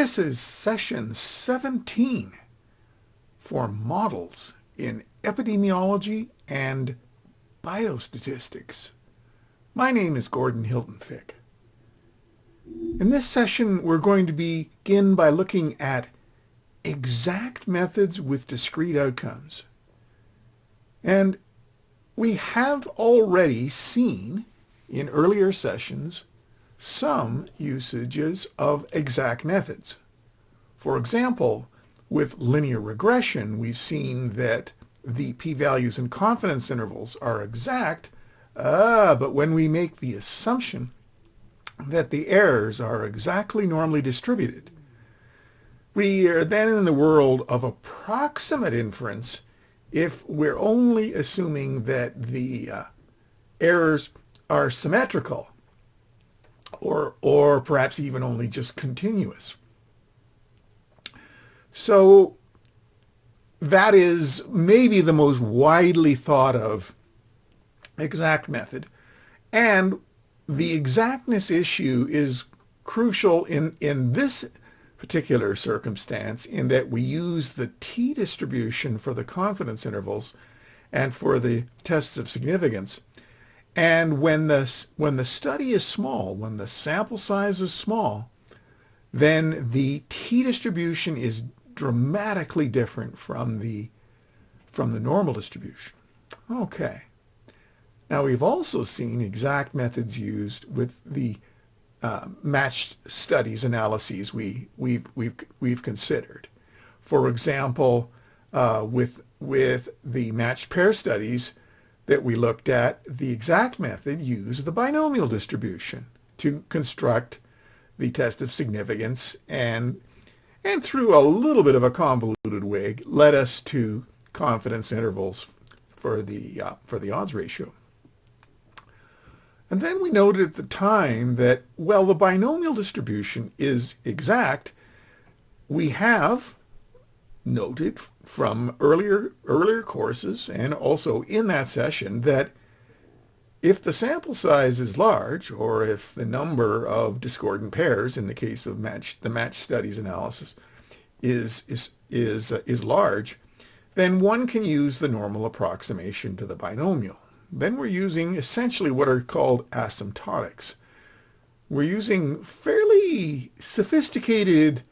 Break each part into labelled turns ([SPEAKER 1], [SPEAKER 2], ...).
[SPEAKER 1] This is session 17 for models in epidemiology and biostatistics. My name is Gordon Hilton-Fick. In this session, we're going to begin by looking at exact methods with discrete outcomes. And we have already seen in earlier sessions some usages of exact methods. For example, with linear regression, we've seen that the p-values and confidence intervals are exact, but when we make the assumption that the errors are exactly normally distributed, we are then in the world of approximate inference if we're only assuming that the errors are symmetrical, or perhaps even only just continuous. So that is maybe the most widely thought of exact method. And the exactness issue is crucial in this particular circumstance in that we use the t-distribution for the confidence intervals and for the tests of significance. And when the study is small, when the sample size is small, then the t-distribution is dramatically different from the normal distribution. Okay. Now we've also seen exact methods used with the matched studies analyses we've considered. For example, with the matched pair studies that we looked at, the exact method used the binomial distribution to construct the test of significance, and through a little bit of a convoluted way led us to confidence intervals for the odds ratio. And then we noted at the time that, well, the binomial distribution is exact. We have noted from earlier courses and also in that session that if the sample size is large, or if the number of discordant pairs in the case of the matched studies analysis is large, then one can use the normal approximation to the binomial. Then we're using essentially what are called asymptotics. We're using fairly sophisticated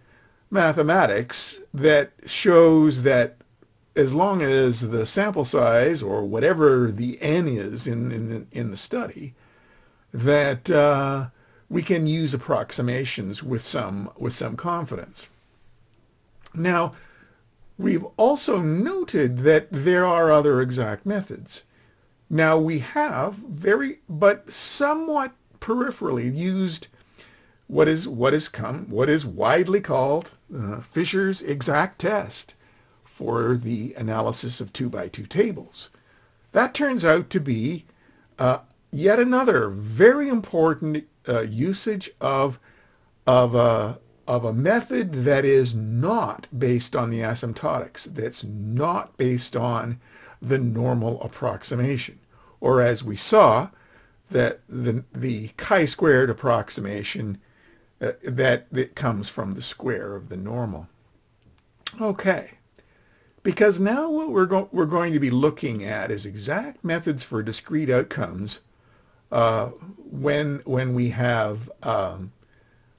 [SPEAKER 1] mathematics that shows that as long as the sample size, or whatever the n is in the study, that we can use approximations with some confidence. Now, we've also noted that there are other exact methods. Now we have but somewhat peripherally used what is widely called Fisher's exact test for the analysis of 2x2 tables. That turns out to be yet another very important usage of a method that is not based on the asymptotics, that's not based on the normal approximation, or as we saw, that the chi-squared approximation that comes from the square of the normal. Okay, because now what we're going to be looking at is exact methods for discrete outcomes when we have a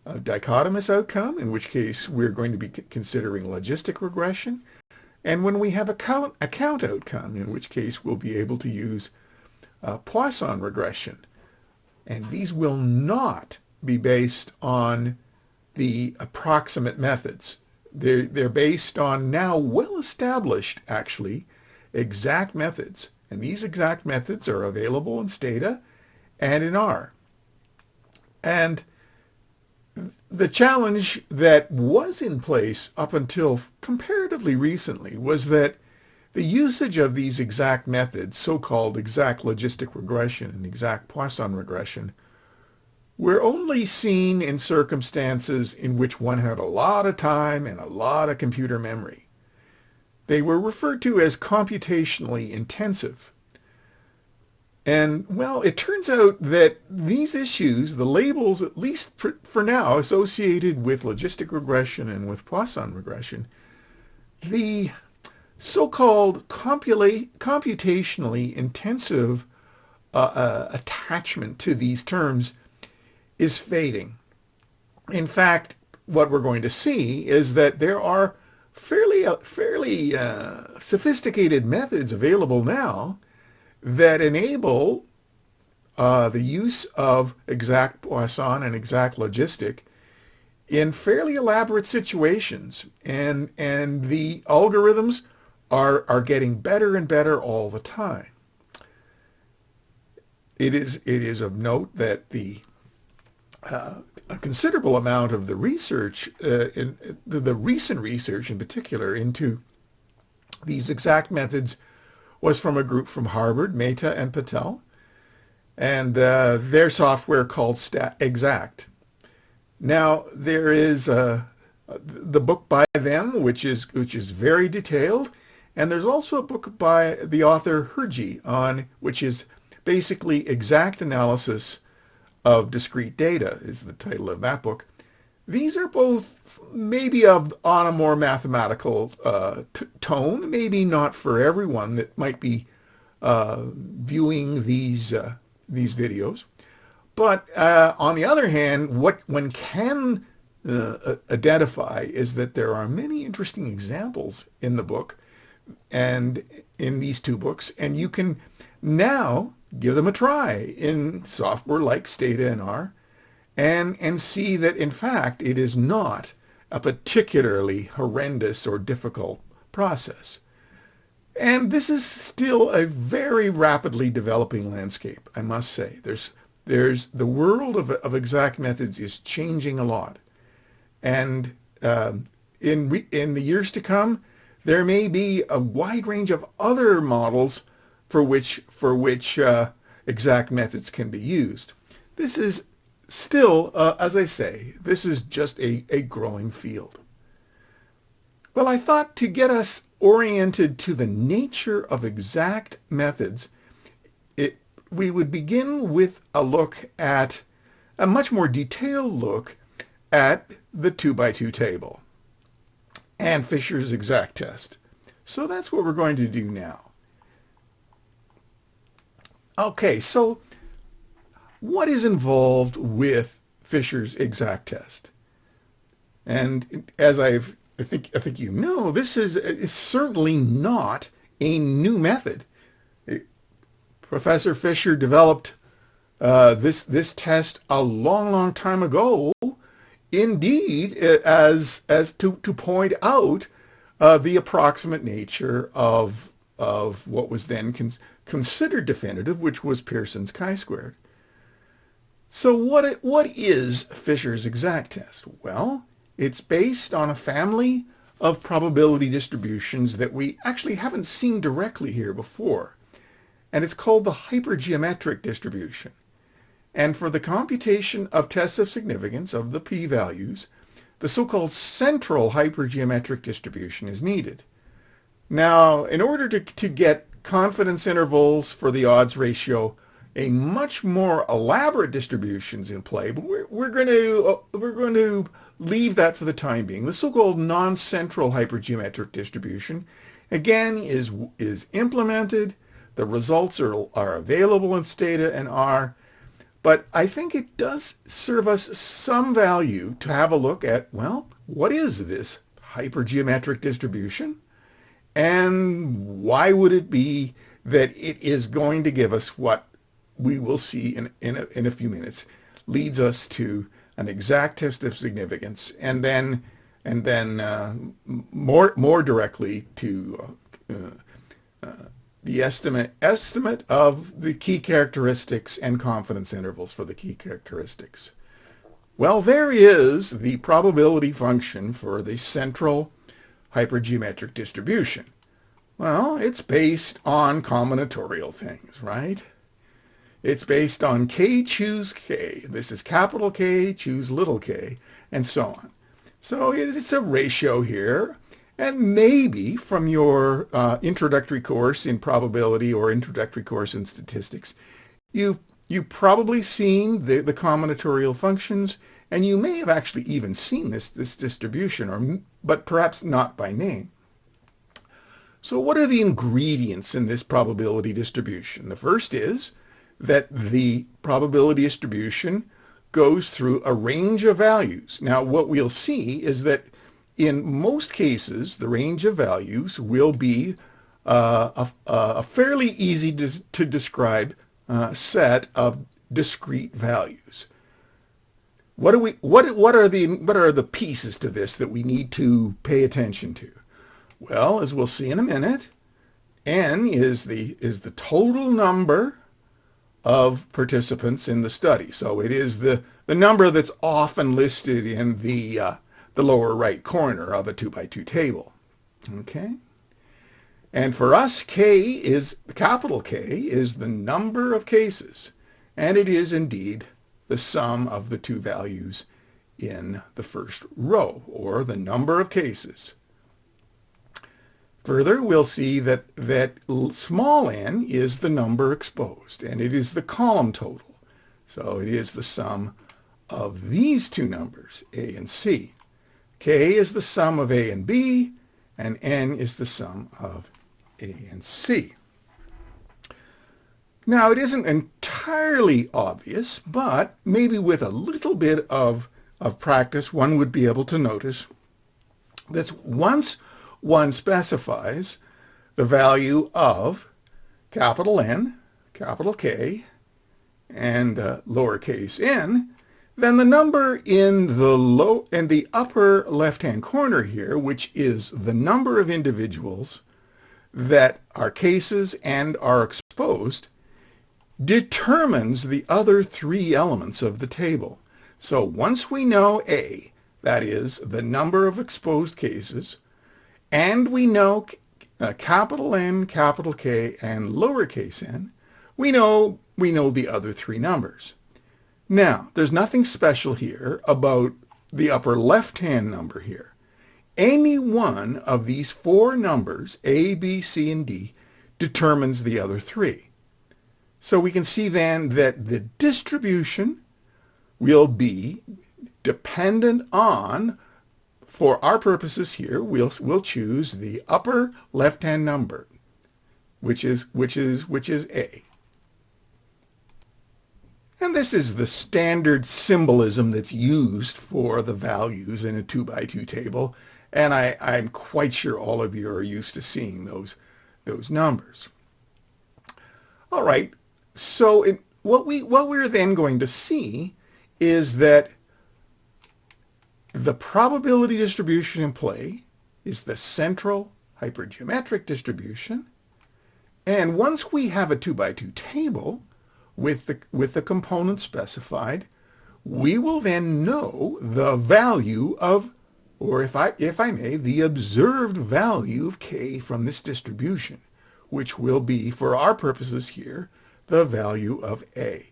[SPEAKER 1] dichotomous outcome, in which case we're going to be considering logistic regression, and when we have a count outcome, in which case we'll be able to use Poisson regression. And these will not be based on the approximate methods. They're based on now well-established, actually, exact methods. And these exact methods are available in Stata and in R. And the challenge that was in place up until comparatively recently was that the usage of these exact methods, so-called exact logistic regression and exact Poisson regression, were only seen in circumstances in which one had a lot of time and a lot of computer memory. They were referred to as computationally intensive. And, well, it turns out that these issues, the labels, at least for now, associated with logistic regression and with Poisson regression, the so-called computationally intensive attachment to these terms is fading. In fact, what we're going to see is that there are fairly sophisticated methods available now that enable the use of exact Poisson and exact logistic in fairly elaborate situations, and the algorithms are getting better and better all the time. It is of note that a considerable amount of the research, in the recent research in particular, into these exact methods was from a group from Harvard, Mehta and Patel, and their software called Exact. Now, there is the book by them, which is very detailed, and there's also a book by the author Hergy which is basically exact analysis of discrete data, is the title of that book. These are both maybe on a more mathematical tone, maybe not for everyone that might be viewing these videos. But on the other hand, what one can identify is that there are many interesting examples in the book and in these two books, and you can now give them a try in software like Stata and see that, in fact, it is not a particularly horrendous or difficult process. And this is still a very rapidly developing landscape, I must say. There's the world of exact methods is changing a lot. And in the years to come, there may be a wide range of other models for which exact methods can be used. This is still, as I say, this is just a growing field. Well, I thought to get us oriented to the nature of exact methods, we would begin with a look at a much more detailed look at the 2x2 table and Fisher's exact test. So that's what we're going to do now. Okay, so what is involved with Fisher's exact test? And as I think you know, this is certainly not a new method. Professor Fisher developed this test a long time ago, indeed, as to point out the approximate nature of what was then considered definitive, which was Pearson's chi-squared. So what is Fisher's exact test? Well, it's based on a family of probability distributions that we actually haven't seen directly here before. And it's called the hypergeometric distribution. And for the computation of tests of significance of the p-values, the so-called central hypergeometric distribution is needed. Now, in order to get confidence intervals for the odds ratio, a much more elaborate distribution's in play, but we're going to leave that for the time being. The so-called non-central hypergeometric distribution, again, is implemented. The results are available in Stata and R, but I think it does serve us some value to have a look at, well, what is this hypergeometric distribution? And why would it be that it is going to give us what we will see in a few minutes, leads us to an exact test of significance, and then more directly to the estimate of the key characteristics and confidence intervals for the key characteristics. Well, there is the probability function for the central hypergeometric distribution. Well, it's based on combinatorial things, right? It's based on k choose k. This is capital K, choose little k, and so on. So it's a ratio here. And maybe from your introductory course in probability or introductory course in statistics, You've probably seen the combinatorial functions, and you may have actually even seen this distribution, but perhaps not by name. So what are the ingredients in this probability distribution? The first is that the probability distribution goes through a range of values. Now, what we'll see is that in most cases, the range of values will be a fairly easy to describe set of discrete values. What are the pieces to this that we need to pay attention to? Well, as we'll see in a minute, n is the total number of participants in the study. So it is the number that's often listed in the lower right corner of a 2x2 table. Okay? And for us, capital K is the number of cases, and it is indeed the sum of the two values in the first row, or the number of cases. Further, we'll see that small n is the number exposed, and it is the column total. So it is the sum of these two numbers, A and C. K is the sum of A and B, and n is the sum of A and C. Now, it isn't entirely obvious, but maybe with a little bit of practice, one would be able to notice that once one specifies the value of capital N, capital K, and lowercase n, then the number in the upper left-hand corner here, which is the number of individuals that are cases and are exposed, determines the other three elements of the table. So once we know A, that is the number of exposed cases, and we know capital N, capital K, and lowercase n, we know the other three numbers. Now, there's nothing special here about the upper left-hand number here. Any one of these four numbers, A, B, C, and D, determines the other three. So we can see then that the distribution will be dependent on, for our purposes here, we'll choose the upper left-hand number, which is A. And this is the standard symbolism that's used for the values in a 2x2 table, and I'm quite sure all of you are used to seeing those numbers. All right, so what we're then going to see is that the probability distribution in play is the central hypergeometric distribution, and once we have a 2x2 table with the components specified, we will then know the value of, or if I may, the observed value of K from this distribution, which will be, for our purposes here, the value of A.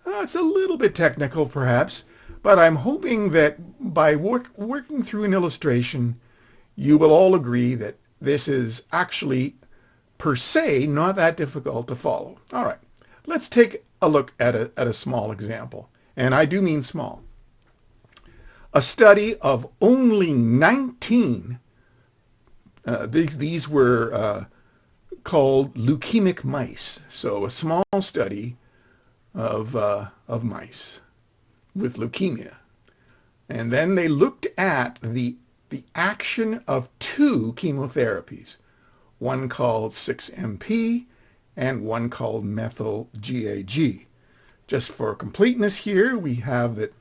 [SPEAKER 1] It's a little bit technical perhaps, but I'm hoping that by working through an illustration, you will all agree that this is actually, per se, not that difficult to follow. All right, let's take a look at a small example, and I do mean small. A study of only 19, these were called leukemic mice, so a small study of mice with leukemia. And then they looked at the action of two chemotherapies, one called 6-MP and one called methyl GAG. Just for completeness here, we have that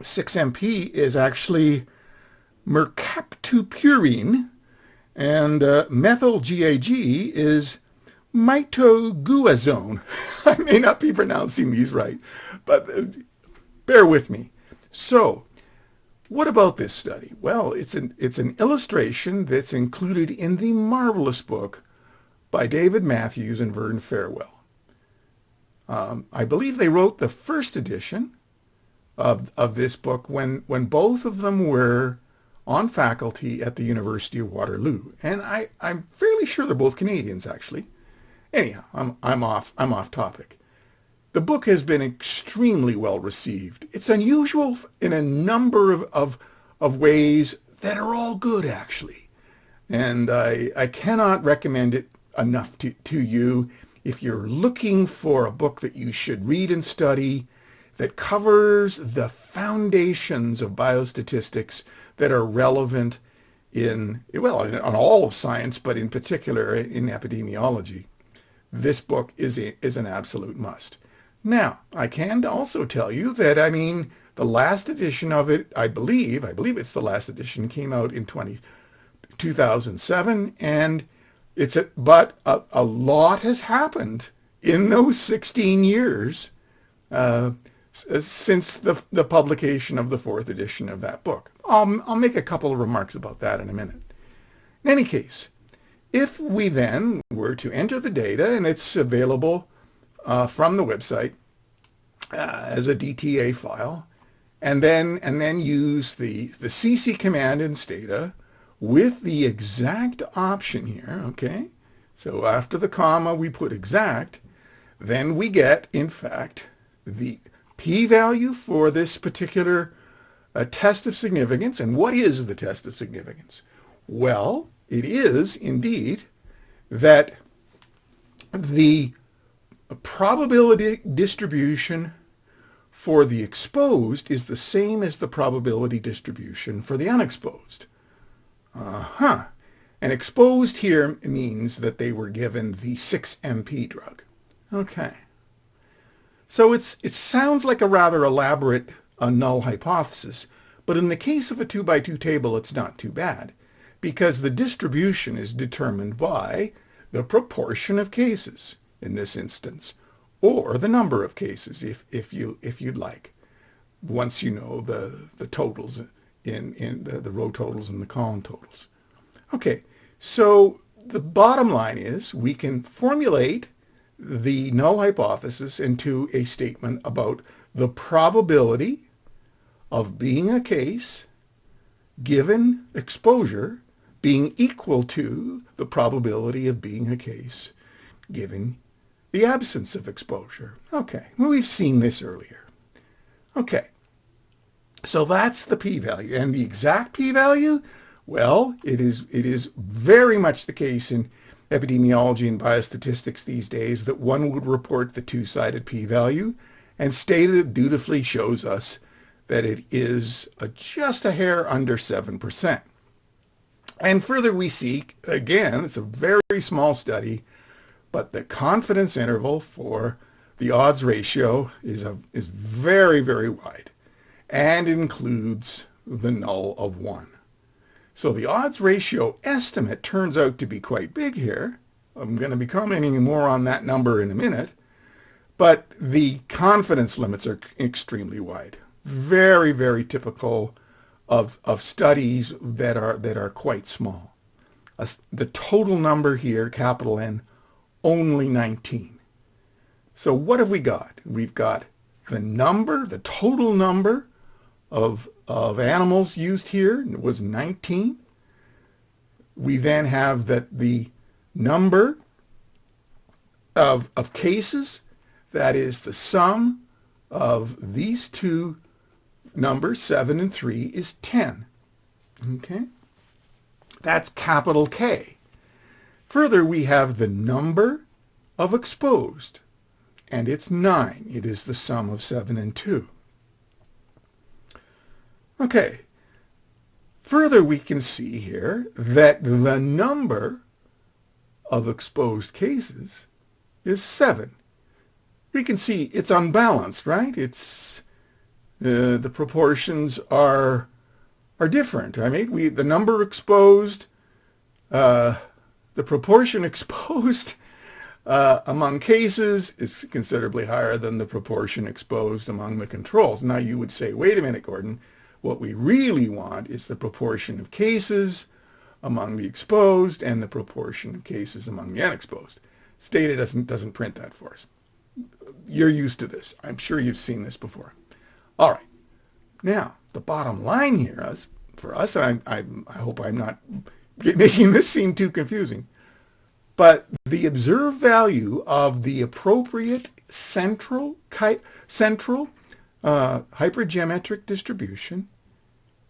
[SPEAKER 1] 6-MP is actually mercaptopurine, and methyl GAG is mitoguazone. I may not be pronouncing these right, but bear with me. So, what about this study? Well, it's an illustration that's included in the marvelous book by David Matthews and Vern Farewell. I believe they wrote the first edition of this book when both of them were on faculty at the University of Waterloo, and I'm fairly sure they're both Canadians actually. Anyhow, I'm off topic. the book has been extremely well received. It's unusual in a number of ways that are all good, actually. And I cannot recommend it enough to you. If you're looking for a book that you should read and study that covers the foundations of biostatistics that are relevant on all of science, but in particular in epidemiology, this book is an absolute must. Now, I can also tell you that, the last edition of it, I believe it's the last edition, came out in 2007, and but a lot has happened in those 16 years since the publication of the fourth edition of that book. I'll make a couple of remarks about that in a minute. In any case, if we then were to enter the data, and it's available from the website as a DTA file, and then use the cc command in Stata with the exact option here, okay? So after the comma, we put exact, then we get, in fact, the p-value for this particular test of significance. And what is the test of significance? Well, it is indeed that the probability distribution for the exposed is the same as the probability distribution for the unexposed. And exposed here means that they were given the 6-MP drug. Okay. So it sounds like a rather elaborate null hypothesis, but in the case of a 2x2 table, it's not too bad, because the distribution is determined by the proportion of cases in this instance, or the number of cases, if you'd like, once you know the totals in the row totals and the column totals. Okay, so the bottom line is we can formulate the null hypothesis into a statement about the probability of being a case given exposure being equal to the probability of being a case given the absence of exposure. Okay, well, we've seen this earlier. Okay, so that's the p-value. And the exact p-value, well, it is very much the case in epidemiology and biostatistics these days that one would report the two-sided p-value, and Stata dutifully shows us that it is just a hair under 7%. And further we see, again, it's a very small study, but the confidence interval for the odds ratio is very, very wide and includes the null of 1. So the odds ratio estimate turns out to be quite big here. I'm going to be commenting more on that number in a minute, but the confidence limits are extremely wide. Very, very typical of studies that are quite small. The total number here, capital N, only 19. So what have we got? We've got the total number of animals used here was 19. We then have that the number of cases, that is the sum of these two numbers, 7 and 3, is 10. Okay? That's capital K. Further, we have the number of exposed, and it's 9. It is the sum of 7 and 2. Okay. Further, we can see here that the number of exposed cases is 7. We can see it's unbalanced, right? It's the proportions are different. The number exposed, the proportion exposed among cases is considerably higher than the proportion exposed among the controls. Now you would say, wait a minute, Gordon. What we really want is the proportion of cases among the exposed and the proportion of cases among the unexposed. Stata doesn't print that for us. You're used to this. I'm sure you've seen this before. All right. Now, the bottom line here for us, I hope I'm not making this seem too confusing. but the observed value of the appropriate central hypergeometric distribution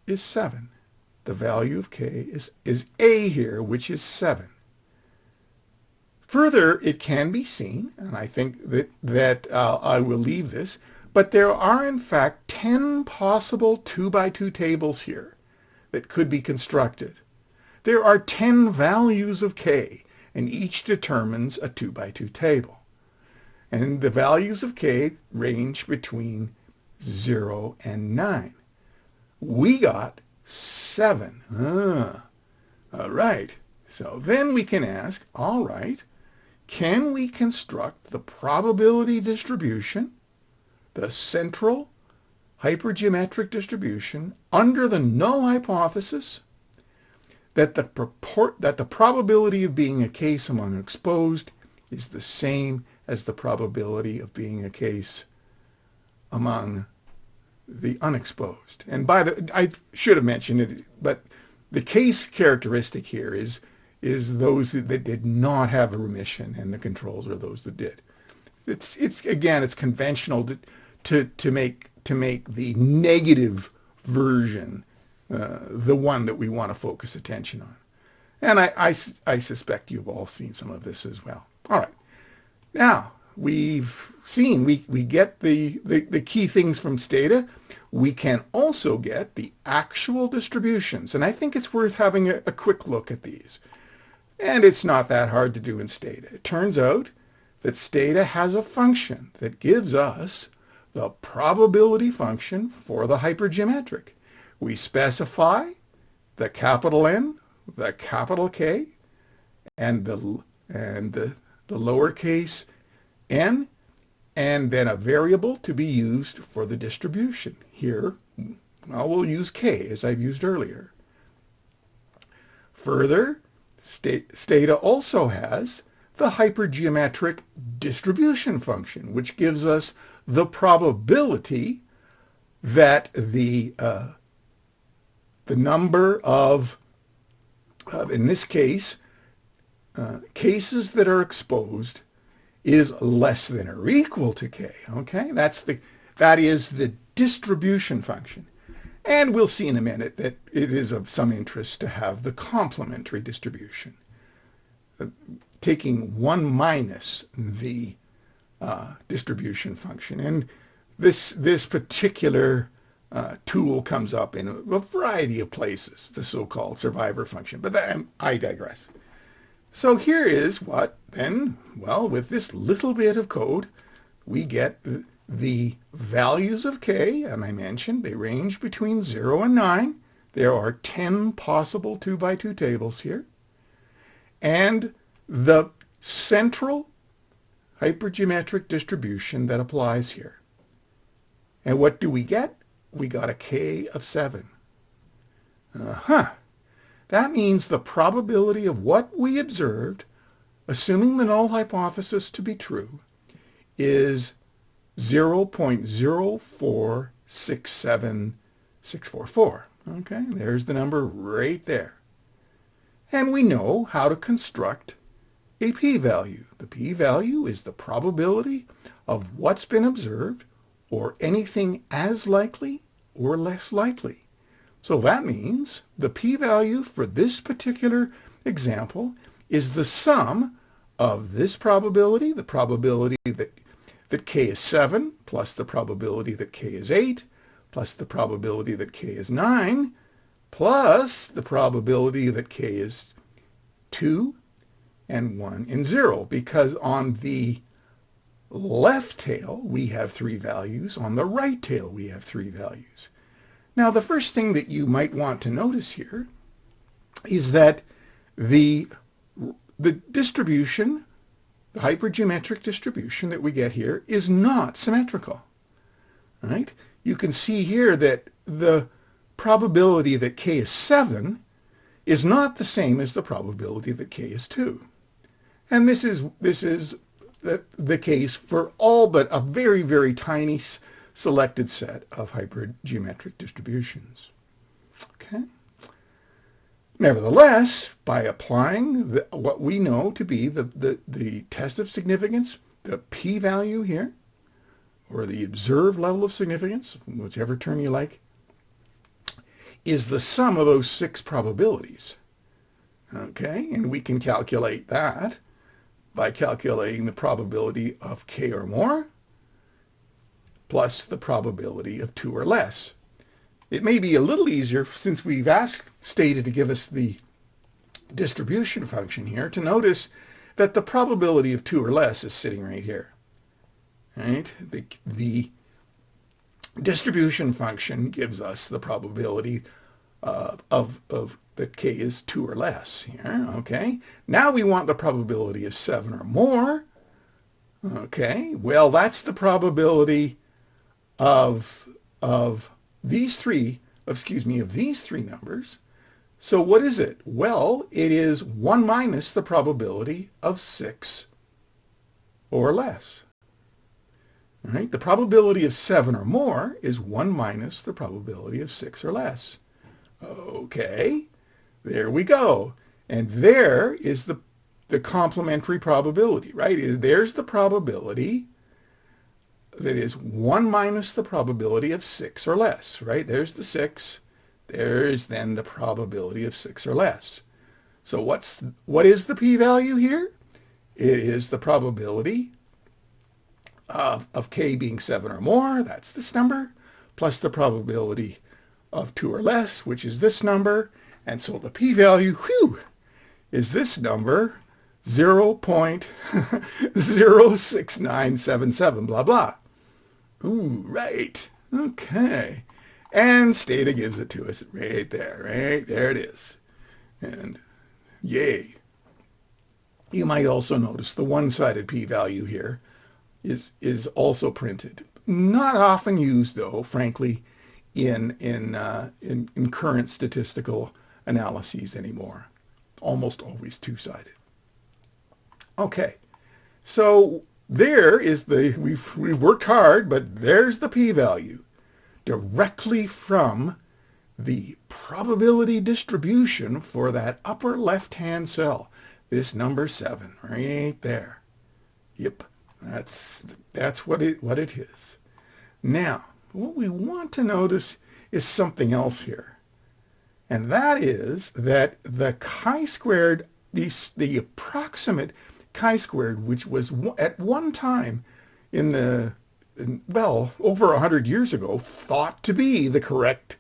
[SPEAKER 1] is 7. The value of k is A here, which is 7. Further, it can be seen, and I think that I will leave this, but there are in fact 10 possible 2x2 tables here that could be constructed. There are 10 values of k, and each determines a 2x2 table. And the values of k range between 0 and 9. We got 7. All right. So then we can ask, all right, can we construct the probability distribution, the central hypergeometric distribution, under the null hypothesis that the probability of being a case among exposed is the same as the probability of being a case among the unexposed? And I should have mentioned it, but the case characteristic here is those that did not have a remission, and the controls are those that did. It's conventional to make the negative version the one that we want to focus attention on. And I suspect you've all seen some of this as well. All right. Now, we've seen, we get the key things from Stata. We can also get the actual distributions. And I think it's worth having a quick look at these. And it's not that hard to do in Stata. It turns out that Stata has a function that gives us the probability function for the hypergeometric. We specify the capital N, the capital K, and the lowercase n, and then a variable to be used for the distribution. Here, well, we'll use k, as I've used earlier. Further, Stata also has the hypergeometric distribution function, which gives us the probability that the number of, in this case, cases that are exposed is less than or equal to k. Okay, that is the distribution function. And we'll see in a minute that it is of some interest to have the complementary distribution, taking 1 minus the distribution function. And this particular tool comes up in a variety of places, the so-called survivor function. But I digress. So here is what then, well, with this little bit of code, we get the values of k, and I mentioned they range between 0 and 9. There are 10 possible 2x2 tables here. And the central hypergeometric distribution that applies here. And what do we get? We got a k of 7. That means the probability of what we observed, assuming the null hypothesis to be true, is 0.0467644. Okay, there's the number right there. And we know how to construct a p-value. The p-value is the probability of what's been observed, or anything as likely or less likely. So that means the p-value for this particular example is the sum of this probability, the probability that k is 7, plus the probability that k is 8, plus the probability that k is 9, plus the probability that k is 2 and 1 and 0, because on the left tail we have 3 values, on the right tail we have 3 values. Now the first thing that you might want to notice here is that the distribution, the hypergeometric distribution that we get here, is not symmetrical. Right? You can see here that the probability that k is 7 is not the same as the probability that k is 2. And this is the case for all but a very, very tiny selected set of hypergeometric distributions. Okay. Nevertheless, by applying what we know to be the test of significance, the p-value here, or the observed level of significance, whichever term you like, is the sum of those 6 probabilities. Okay, and we can calculate that by calculating the probability of k or more plus the probability of 2 or less. It may be a little easier, since we've asked Stata to give us the distribution function here, to notice that the probability of 2 or less is sitting right here. Right? The distribution function gives us the probability of that k is 2 or less here. Okay. Now we want the probability of 7 or more. Okay. Well, that's the probability of these three numbers. So what is it? Well, it is 1 minus the probability of 6 or less. All right? The probability of 7 or more is 1 minus the probability of 6 or less. Okay, there we go. And there is the complementary probability, right? There's the probability that is 1 minus the probability of 6 or less, right? There's the 6. There's then the probability of 6 or less. So what is the p-value here? It is the probability of k being 7 or more, that's this number, plus the probability of 2 or less, which is this number. And so the p-value, is this number, 0.06977, blah, blah. Ooh, right. Okay. And Stata gives it to us right there. Right there it is. And yay. You might also notice the one-sided p-value here is also printed. Not often used, though, frankly, in current statistical analyses anymore. Almost always two-sided. Okay. So there is we've worked hard, but there's the p-value directly from the probability distribution for that upper left-hand cell. This number 7 right there. Yep, that's what it is. Now, what we want to notice is something else here, and that is that the chi-squared, the approximate chi-squared, which was at one time over 100 years ago, thought to be the correct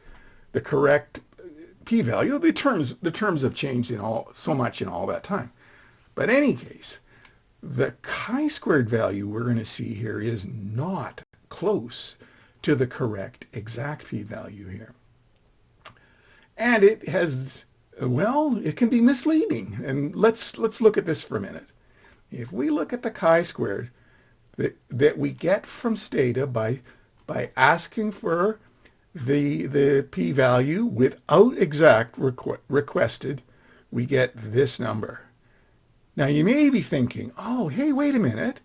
[SPEAKER 1] p-value. The terms have changed so much in all that time. But in any case, the chi-squared value we're going to see here is not close to the correct exact p-value here. And it has, it can be misleading. And let's look at this for a minute. If we look at the chi-squared that we get from Stata by asking for the p-value without exact requested, we get this number. Now you may be thinking, oh, hey, wait a minute.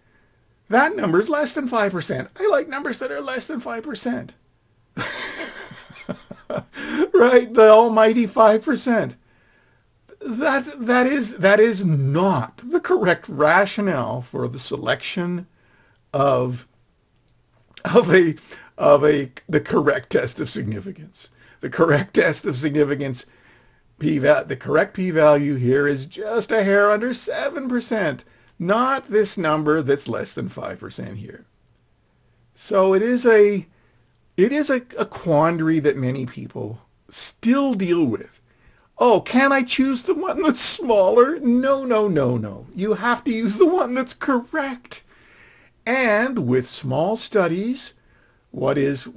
[SPEAKER 1] That number is less than 5%. I like numbers that are less than 5%. Right? The almighty 5%. That is not the correct rationale for the selection of the correct test of significance. The correct test of significance, the correct p-value here is just a hair under 7%, not this number that's less than 5% here. So it is a quandary that many people still deal with. Oh, can I choose the one that's smaller? No, no, no, no. You have to use the one that's correct. And with small studies, what is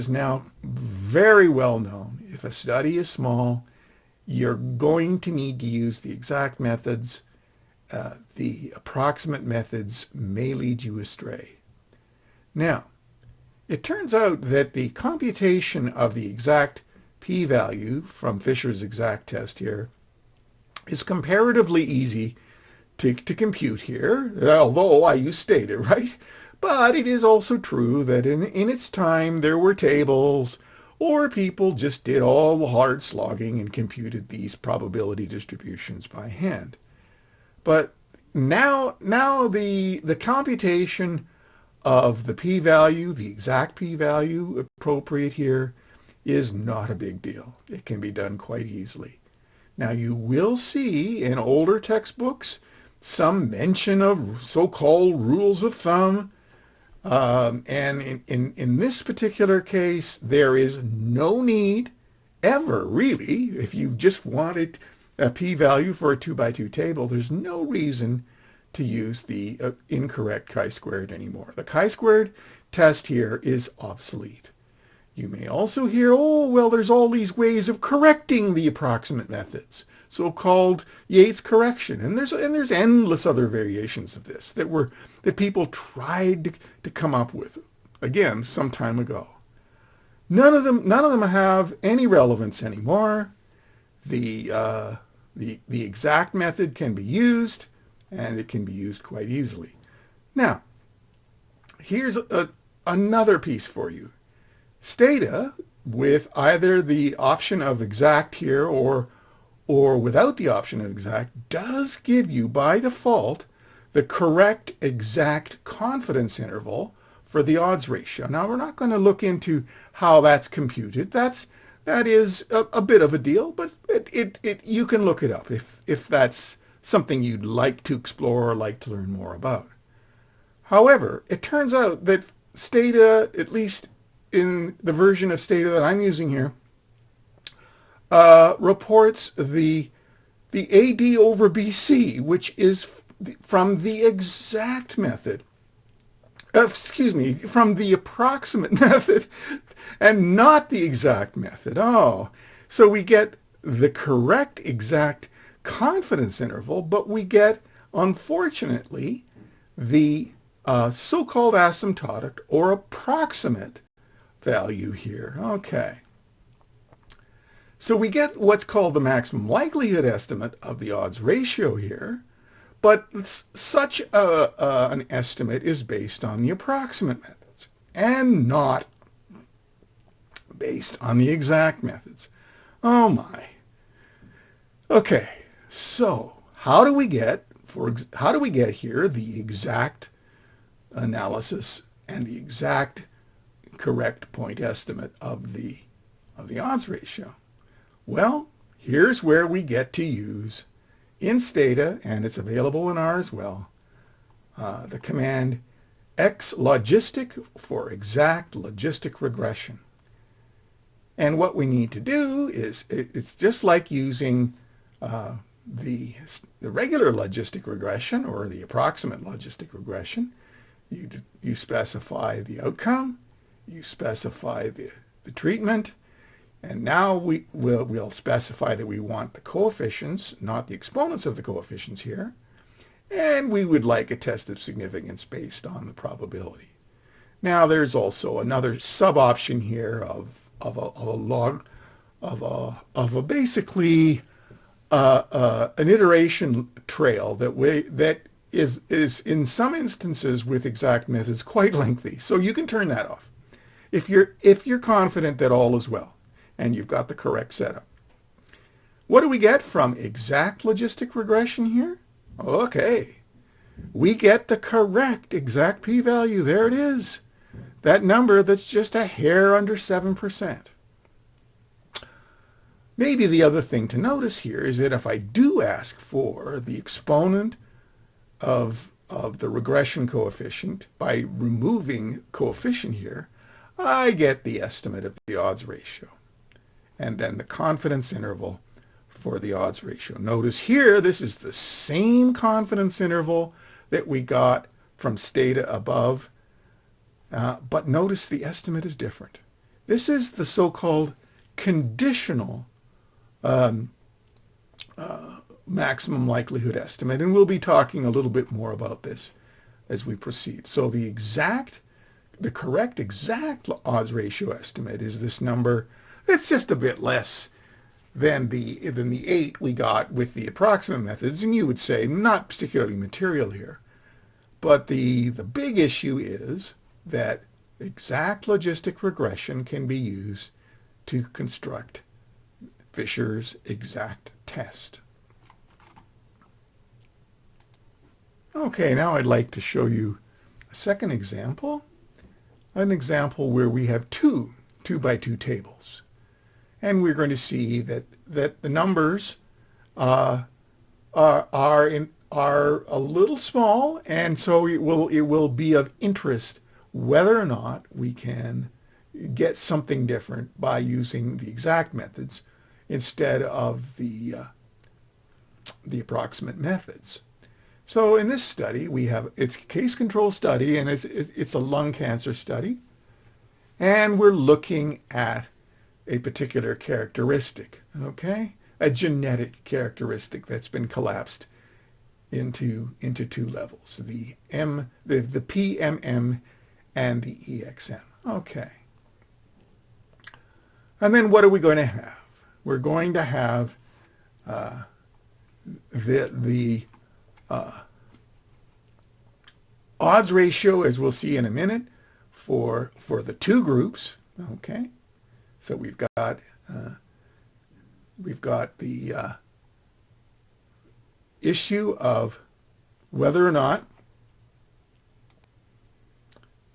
[SPEAKER 1] now very well known, if a study is small, you're going to need to use the exact methods. The approximate methods may lead you astray. Now, it turns out that the computation of the exact p-value from Fisher's exact test here is comparatively easy to compute here, although I use Stata, right? But it is also true that in its time there were tables or people just did all the hard slogging and computed these probability distributions by hand. But now the computation of the p-value, the exact p-value appropriate here, is not a big deal. It can be done quite easily. Now you will see in older textbooks some mention of so-called rules of thumb. And in this particular case, there is no need ever, really, if you just wanted a p-value for a 2x2 table, there's no reason to use the incorrect chi-squared anymore. The chi-squared test here is obsolete. You may also hear, oh, well, there's all these ways of correcting the approximate methods, so-called Yates correction, and there's endless other variations of this that people tried to come up with, again, some time ago. None of them have any relevance anymore. The exact method can be used, and it can be used quite easily. Now, here's another piece for you. Stata, with either the option of exact here or without the option of exact, does give you by default the correct exact confidence interval for the odds ratio. Now, we're not going to look into how that's computed. That is a bit of a deal, but you can look it up if that's something you'd like to explore or like to learn more about. However, it turns out that Stata, at least in the version of Stata that I'm using here, reports the AD over BC, which is from the exact method. From the approximate method and not the exact method. Oh, so we get the correct exact confidence interval, but we get, unfortunately, the so-called asymptotic or approximate value here. Okay. So we get what's called the maximum likelihood estimate of the odds ratio here, but such an estimate is based on the approximate methods and not based on the exact methods. Oh my. Okay, so how do we get here the exact analysis and the exact correct point estimate of the odds ratio? Well, here's where we get to use in Stata, and it's available in R as well, the command xlogistic for exact logistic regression. And what we need to do is, it's just like using the regular logistic regression or the approximate logistic regression. You specify the outcome, you specify the treatment, and now we'll specify that we want the coefficients, not the exponents of the coefficients here, and we would like a test of significance based on the probability. Now there's also another sub-option here of basically an iteration trail that is in some instances with exact methods quite lengthy. So you can turn that off if you're confident that all is well and you've got the correct setup. What do we get from exact logistic regression here? Okay, we get the correct exact p-value. There it is. That number that's just a hair under 7%. Maybe the other thing to notice here is that if I do ask for the exponent of the regression coefficient by removing coefficient here, I get the estimate of the odds ratio and then the confidence interval for the odds ratio. Notice here, this is the same confidence interval that we got from Stata above, but notice the estimate is different. This is the so-called conditional maximum likelihood estimate, and we'll be talking a little bit more about this as we proceed. So the correct exact odds ratio estimate is this number. It's just a bit less than the 8 we got with the approximate methods, and you would say not particularly material here. But the big issue is that exact logistic regression can be used to construct Fisher's exact test. Okay, now I'd like to show you a second example, an example where we have two 2x2 tables. And we're going to see that the numbers are a little small, and so it will be of interest whether or not we can get something different by using the exact methods instead of the approximate methods. So in this study, it's a case control study, and it's a lung cancer study, and we're looking at a particular characteristic, okay? A genetic characteristic that's been collapsed into two levels, the PMM and the EXM. Okay. And then what are we going to have? We're going to have the odds ratio, as we'll see in a minute, for the two groups. Okay, so we've got the issue of whether or not.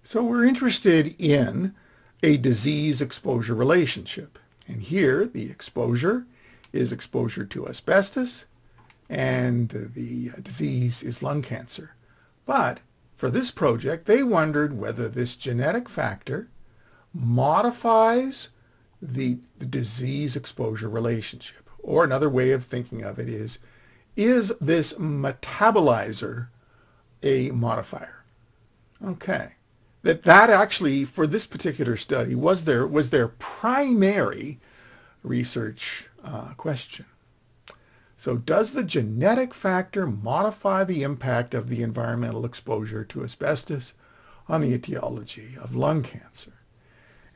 [SPEAKER 1] So we're interested in a disease exposure relationship, and here the exposure is exposure to asbestos, and the disease is lung cancer. But for this project, they wondered whether this genetic factor modifies the disease exposure relationship. Or another way of thinking of it is this metabolizer a modifier? Okay. That actually, for this particular study, was their primary research question. So does the genetic factor modify the impact of the environmental exposure to asbestos on the etiology of lung cancer?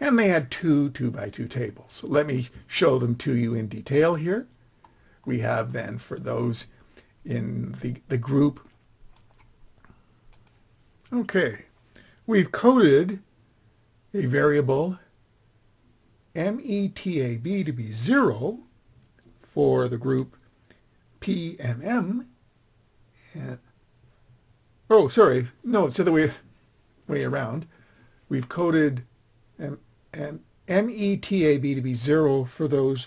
[SPEAKER 1] And they had two 2x2 tables. So let me show them to you in detail here. We have then, for those in the group, okay, we've coded a variable METAB to be 0 for the group PMM. And, oh, sorry, no, it's the other way around. We've coded METAB to be 0 for those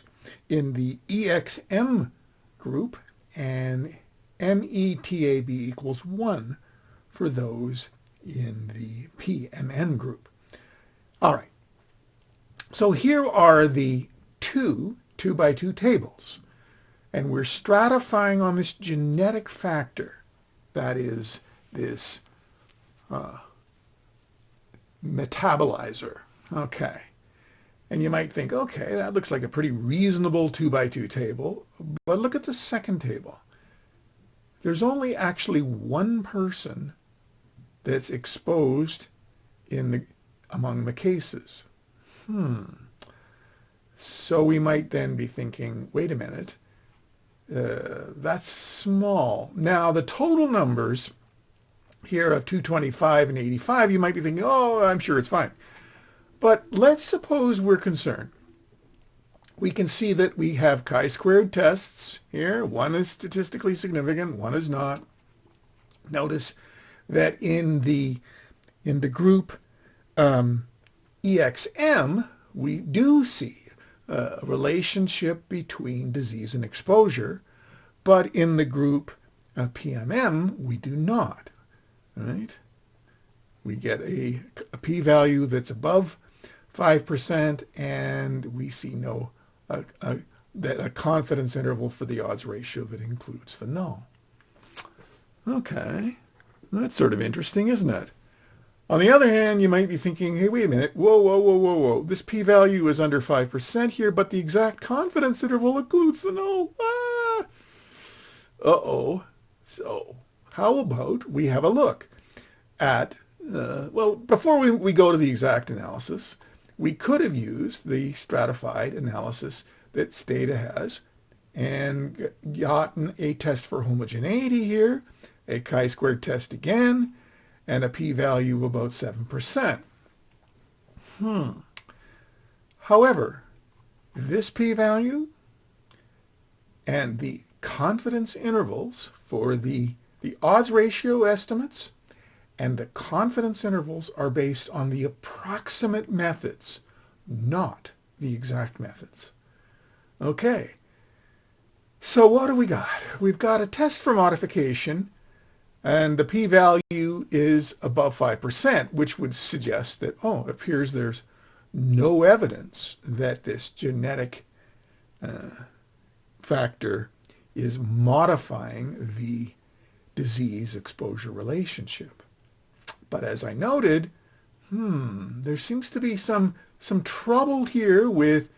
[SPEAKER 1] in the EXM group, and METAB equals 1 for those in the PMN group. All right. So here are the two 2x2 tables, and we're stratifying on this genetic factor, that is this metabolizer. Okay. And you might think, okay, that looks like a pretty reasonable 2x2 table, but look at the second table. There's only actually one person that's exposed among the cases. So we might then be thinking, wait a minute, that's small. Now the total numbers here of 225 and 85, you might be thinking, oh, I'm sure it's fine. But let's suppose we're concerned. We can see that we have chi-squared tests here. One is statistically significant, one is not. Notice that in the group EXM, we do see a relationship between disease and exposure, but in the group PMM, we do not. Right? We get a p-value that's above 5%, and we see a confidence interval for the odds ratio that includes the null. Okay, that's sort of interesting, isn't it? On the other hand, you might be thinking, hey, wait a minute, whoa. This p-value is under 5% here, but the exact confidence interval includes the null. Uh-oh. So how about we have a look at, well, before we go to the exact analysis, we could have used the stratified analysis that Stata has and gotten a test for homogeneity here, a chi-squared test again, and a p-value of about 7%. However, this p-value and the confidence intervals for the odds ratio estimates and the confidence intervals are based on the approximate methods, not the exact methods. Okay, so what do we got? We've got a test for modification, and the p-value is above 5%, which would suggest that, it appears there's no evidence that this genetic factor is modifying the disease exposure relationship. But as I noted, there seems to be some trouble here with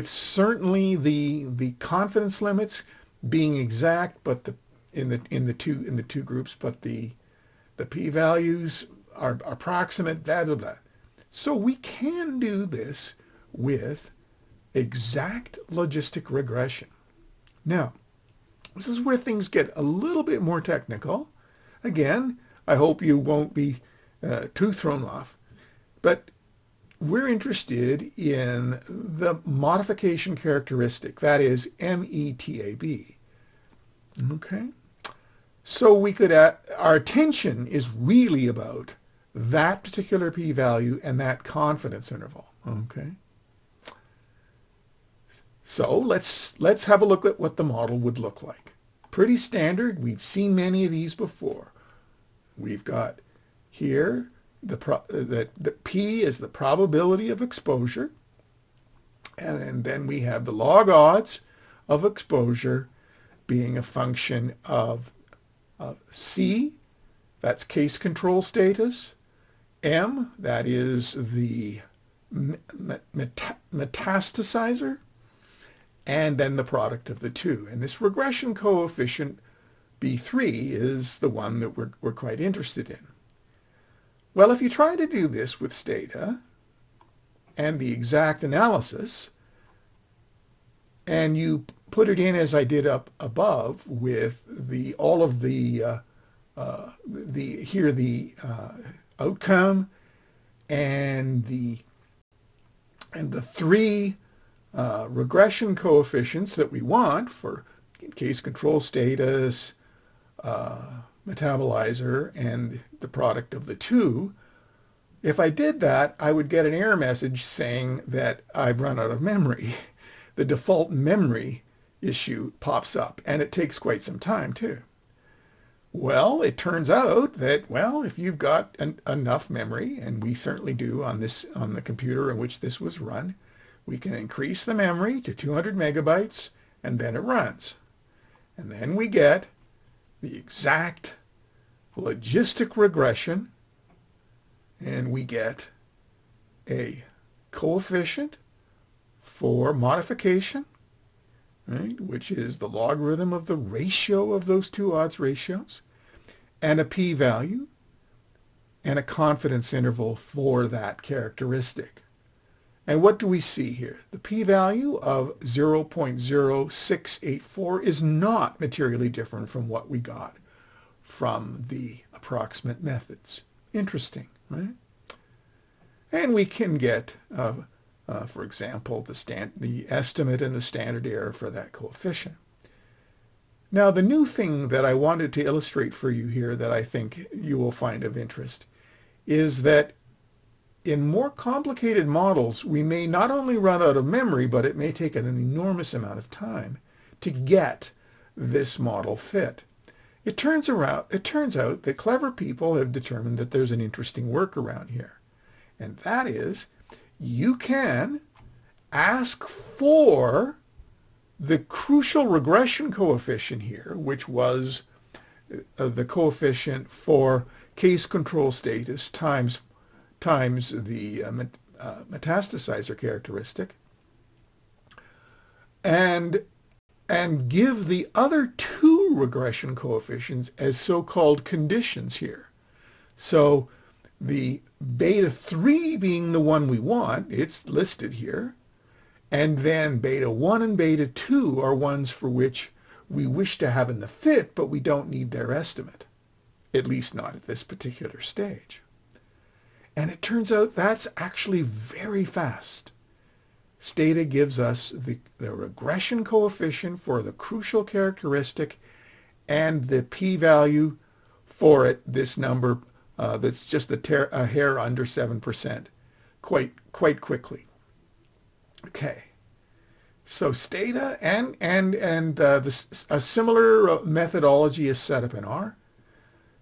[SPEAKER 1] certainly the confidence limits being exact, but in the two groups, but the p-values are approximate, blah blah blah. So we can do this with exact logistic regression. Now, this is where things get a little bit more technical. Again, I hope you won't be too thrown off, but we're interested in the modification characteristic, that is METAB. Okay? So we could, our attention is really about that particular p-value and that confidence interval. Okay? So let's have a look at what the model would look like. Pretty standard. We've seen many of these before. We've got here the P is the probability of exposure, and then we have the log odds of exposure being a function of C, that's case control status, M, that is the metastasizer, and then the product of the two. And this regression coefficient, B3, is the one that we're quite interested in. Well, if you try to do this with Stata and the exact analysis, and you put it in as I did up above with all of the outcome and the three regression coefficients that we want for case control status, metabolizer, and the product of the two, if I did that, I would get an error message saying that I've run out of memory. The default memory issue pops up, and it takes quite some time too. Well, it turns out that, if you've got enough memory, and we certainly do on the computer in which this was run, we can increase the memory to 200 megabytes, and then it runs. And then we get the exact logistic regression, and we get a coefficient for modification, right, which is the logarithm of the ratio of those two odds ratios, and a p-value, and a confidence interval for that characteristic. And what do we see here? The p-value of 0.0684 is not materially different from what we got from the approximate methods. Interesting, right? And we can get, for example, the estimate and the standard error for that coefficient. Now, the new thing that I wanted to illustrate for you here that I think you will find of interest is that in more complicated models, we may not only run out of memory, but it may take an enormous amount of time to get this model fit. It turns out that clever people have determined that there's an interesting workaround here. And that is, you can ask for the crucial regression coefficient here, which was the coefficient for case control status times the metastasizer characteristic, and give the other two regression coefficients as so-called conditions here. So the beta 3 being the one we want, it's listed here, and then beta 1 and beta 2 are ones for which we wish to have in the fit, but we don't need their estimate, at least not at this particular stage. And it turns out that's actually very fast. Stata gives us the regression coefficient for the crucial characteristic and the p-value for it, this number that's just a hair under 7%, quite quickly. Okay. So Stata and a similar methodology is set up in R.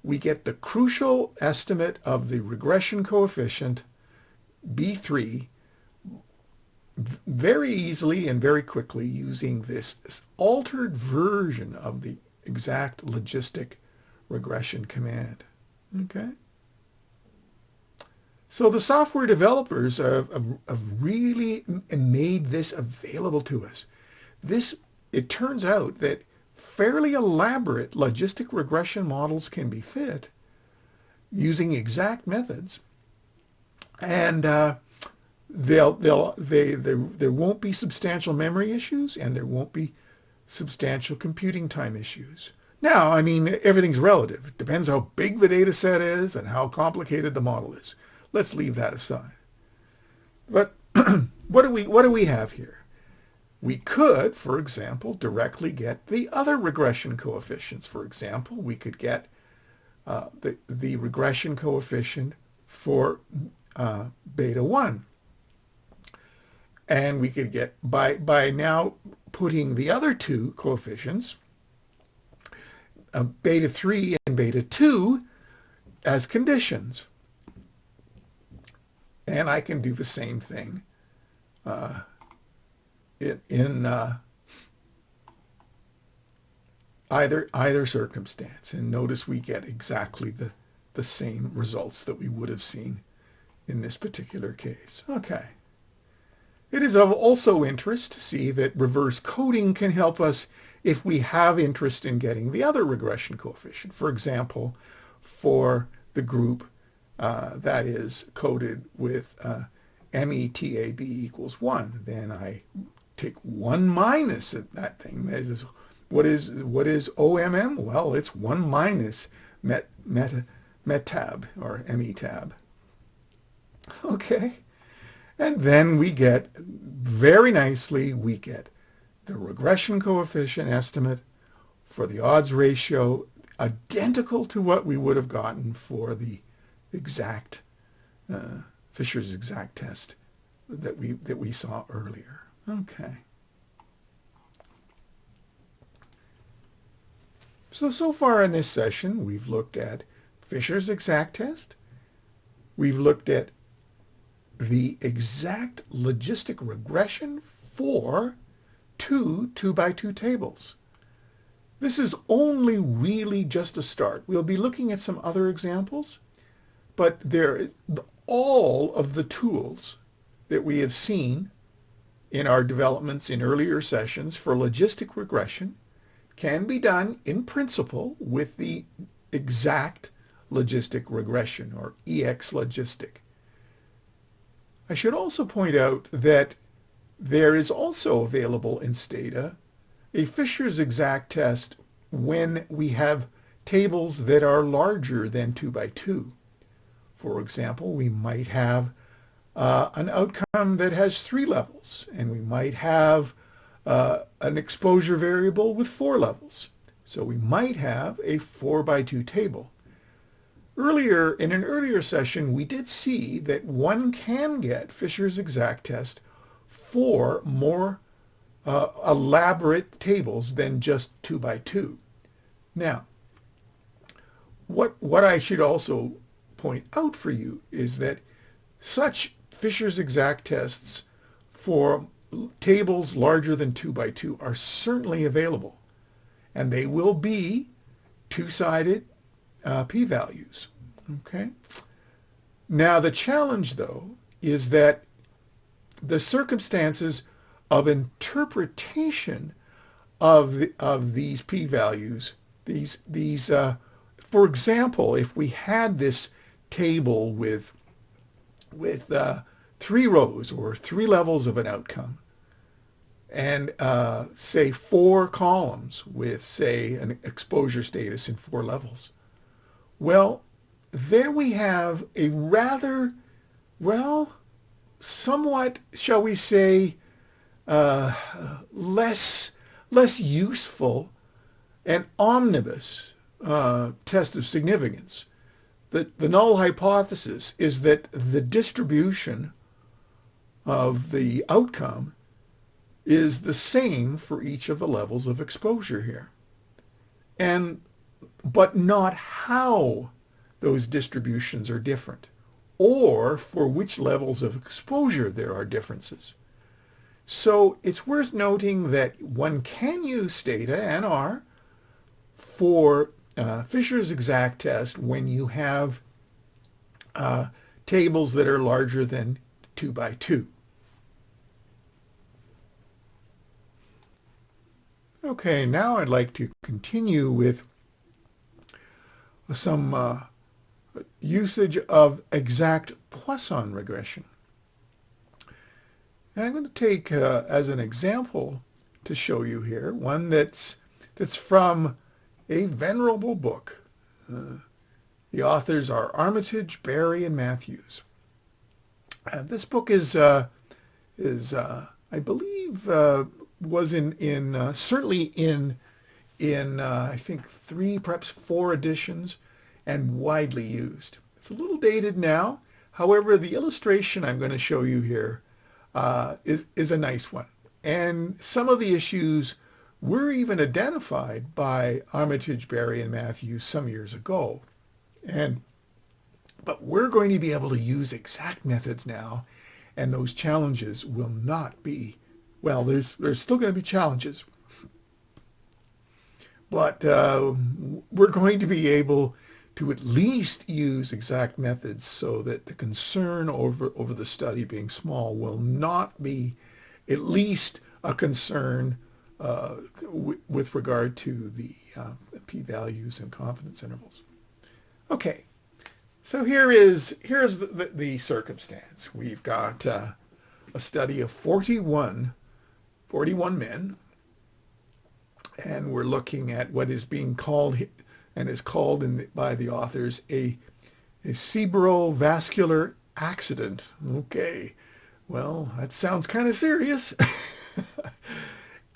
[SPEAKER 1] We get the crucial estimate of the regression coefficient, B3, very easily and very quickly using this altered version of the exact logistic regression command. Okay? So the software developers have really made this available to us. It turns out that fairly elaborate logistic regression models can be fit using exact methods, and there won't be substantial memory issues, and there won't be substantial computing time issues. Now, I mean, everything's relative. It depends how big the data set is and how complicated the model is. Let's leave that aside. But what do we have here? We could, for example, directly get the other regression coefficients. For example, we could get the regression coefficient for beta 1. And we could get, by now putting the other two coefficients, beta 3 and beta 2, as conditions. And I can do the same thing in either circumstance. And notice we get exactly the same results that we would have seen in this particular case. Okay. It is of also interest to see that reverse coding can help us if we have interest in getting the other regression coefficient. For example, for the group that is coded with METAB equals 1, then I take 1 minus that thing. What is OMM? Well, it's 1 minus METAB or METAB. Okay. And then we get, very nicely, we get the regression coefficient estimate for the odds ratio identical to what we would have gotten for the exact Fisher's exact test that we saw earlier. Okay. So far in this session, we've looked at Fisher's exact test. We've looked at the exact logistic regression for two 2x2 tables. This is only really just a start. We'll be looking at some other examples, but all of the tools that we have seen in our developments in earlier sessions for logistic regression can be done in principle with the exact logistic regression, or EX logistic. I should also point out that there is also available in Stata a Fisher's exact test when we have tables that are larger than 2x2. For example, we might have an outcome that has 3 levels, and we might have an exposure variable with 4 levels. So we might have a 4x2 table. In an earlier session, we did see that one can get Fisher's exact test for more elaborate tables than just 2x2. Now, what I should also point out for you is that such Fisher's exact tests for tables larger than 2x2 are certainly available, and they will be two-sided p-values. Okay. Now the challenge, though, is that the circumstances of interpretation of these p-values, for example, if we had this table with 3 rows or 3 levels of an outcome, and say 4 columns with, say, an exposure status in 4 levels, well, there we have a rather, well, somewhat, shall we say, uh, less less useful and omnibus test of significance. The null hypothesis is that the distribution of the outcome is the same for each of the levels of exposure here, but not how those distributions are different, or for which levels of exposure there are differences. So it's worth noting that one can use Stata and R for Fisher's exact test when you have tables that are larger than 2 by 2. Okay, now I'd like to continue with some usage of exact Poisson regression. And I'm going to take as an example to show you here one that's from a venerable book. The authors are Armitage, Berry, and Matthews. This book is I believe, was certainly in I think 3, perhaps 4 editions, and widely used. It's a little dated now. However, the illustration I'm going to show you here is a nice one. And some of the issues were even identified by Armitage, Berry, and Matthews some years ago. But we're going to be able to use exact methods now, and those challenges will not be, well, there's still going to be challenges. But we're going to be able to at least use exact methods so that the concern over the study being small will not be at least a concern with regard to the p-values and confidence intervals. Okay, so here's the circumstance. We've got a study of 41 men, and we're looking at what is being called and is called by the authors a cerebrovascular accident. Okay, well, that sounds kind of serious.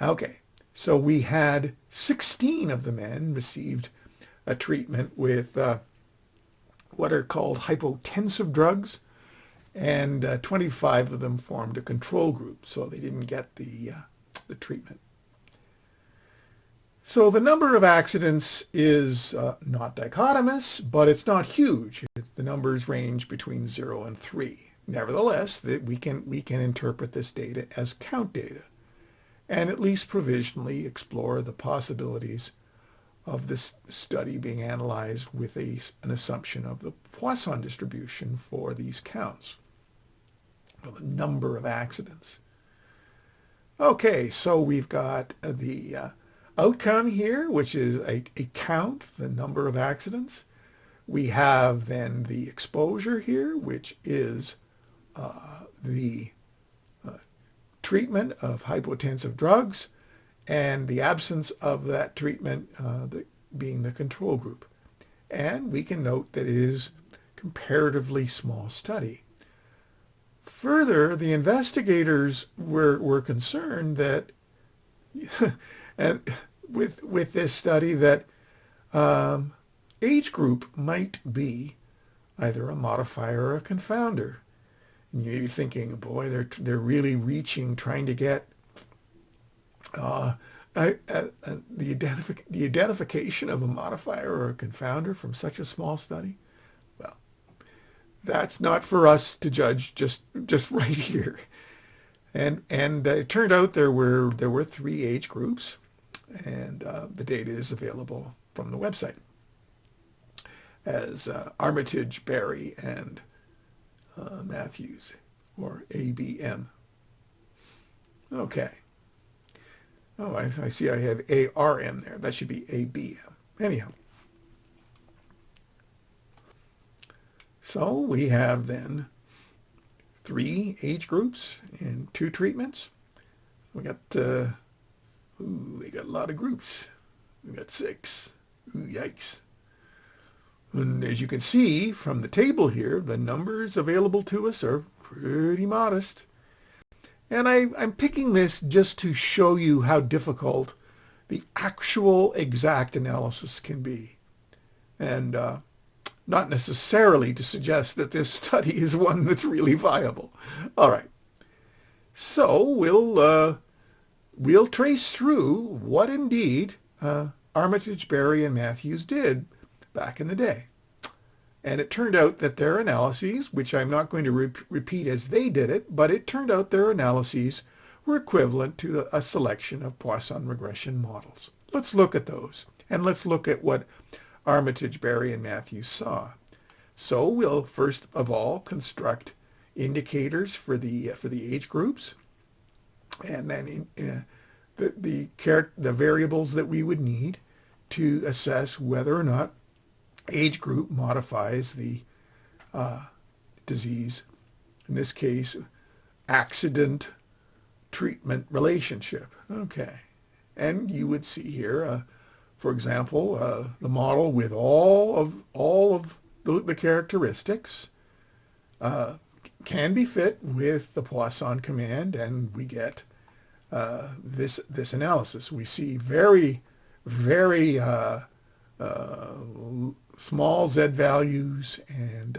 [SPEAKER 1] Okay, so we had 16 of the men received a treatment with what are called hypotensive drugs, and 25 of them formed a control group, so they didn't get the treatment. So the number of accidents is not dichotomous, but it's not huge. The numbers range between 0 and 3. Nevertheless, we can interpret this data as count data, and at least provisionally explore the possibilities of this study being analyzed with an assumption of the Poisson distribution for these counts, for the number of accidents. Okay, so we've got the outcome here, which is a count, the number of accidents. We have then the exposure here, which is the treatment of hypotensive drugs, and the absence of that treatment being the control group. And we can note that it is a comparatively small study. Further, the investigators were concerned that and with this study that age group might be either a modifier or a confounder. And you may be thinking, boy, they're really reaching, trying to get the identification of a modifier or a confounder from such a small study. Well, that's not for us to judge just right here. And it turned out there were 3 age groups, and the data is available from the website as Armitage, Berry, and Matthews, or ABM. Okay. Oh, I see I have ARM there. That should be ABM. Anyhow. So we have then 3 age groups and 2 treatments. We got a lot of groups. We got 6. Ooh, yikes. And as you can see from the table here, the numbers available to us are pretty modest. And I'm picking this just to show you how difficult the actual exact analysis can be. And not necessarily to suggest that this study is one that's really viable. All right. So we'll trace through what indeed Armitage, Berry, and Matthews did back in the day. And it turned out that their analyses, which I'm not going to repeat as they did it, but it turned out their analyses were equivalent to a selection of Poisson regression models. Let's look at those, and let's look at what Armitage, Berry, and Matthews saw. So we'll first of all construct indicators for the age groups, and then the variables that we would need to assess whether or not age group modifies the disease, in this case, accident-treatment relationship. Okay. And you would see here, for example, the model with all of the characteristics can be fit with the Poisson command, and we get this analysis. We see very, very small z values, and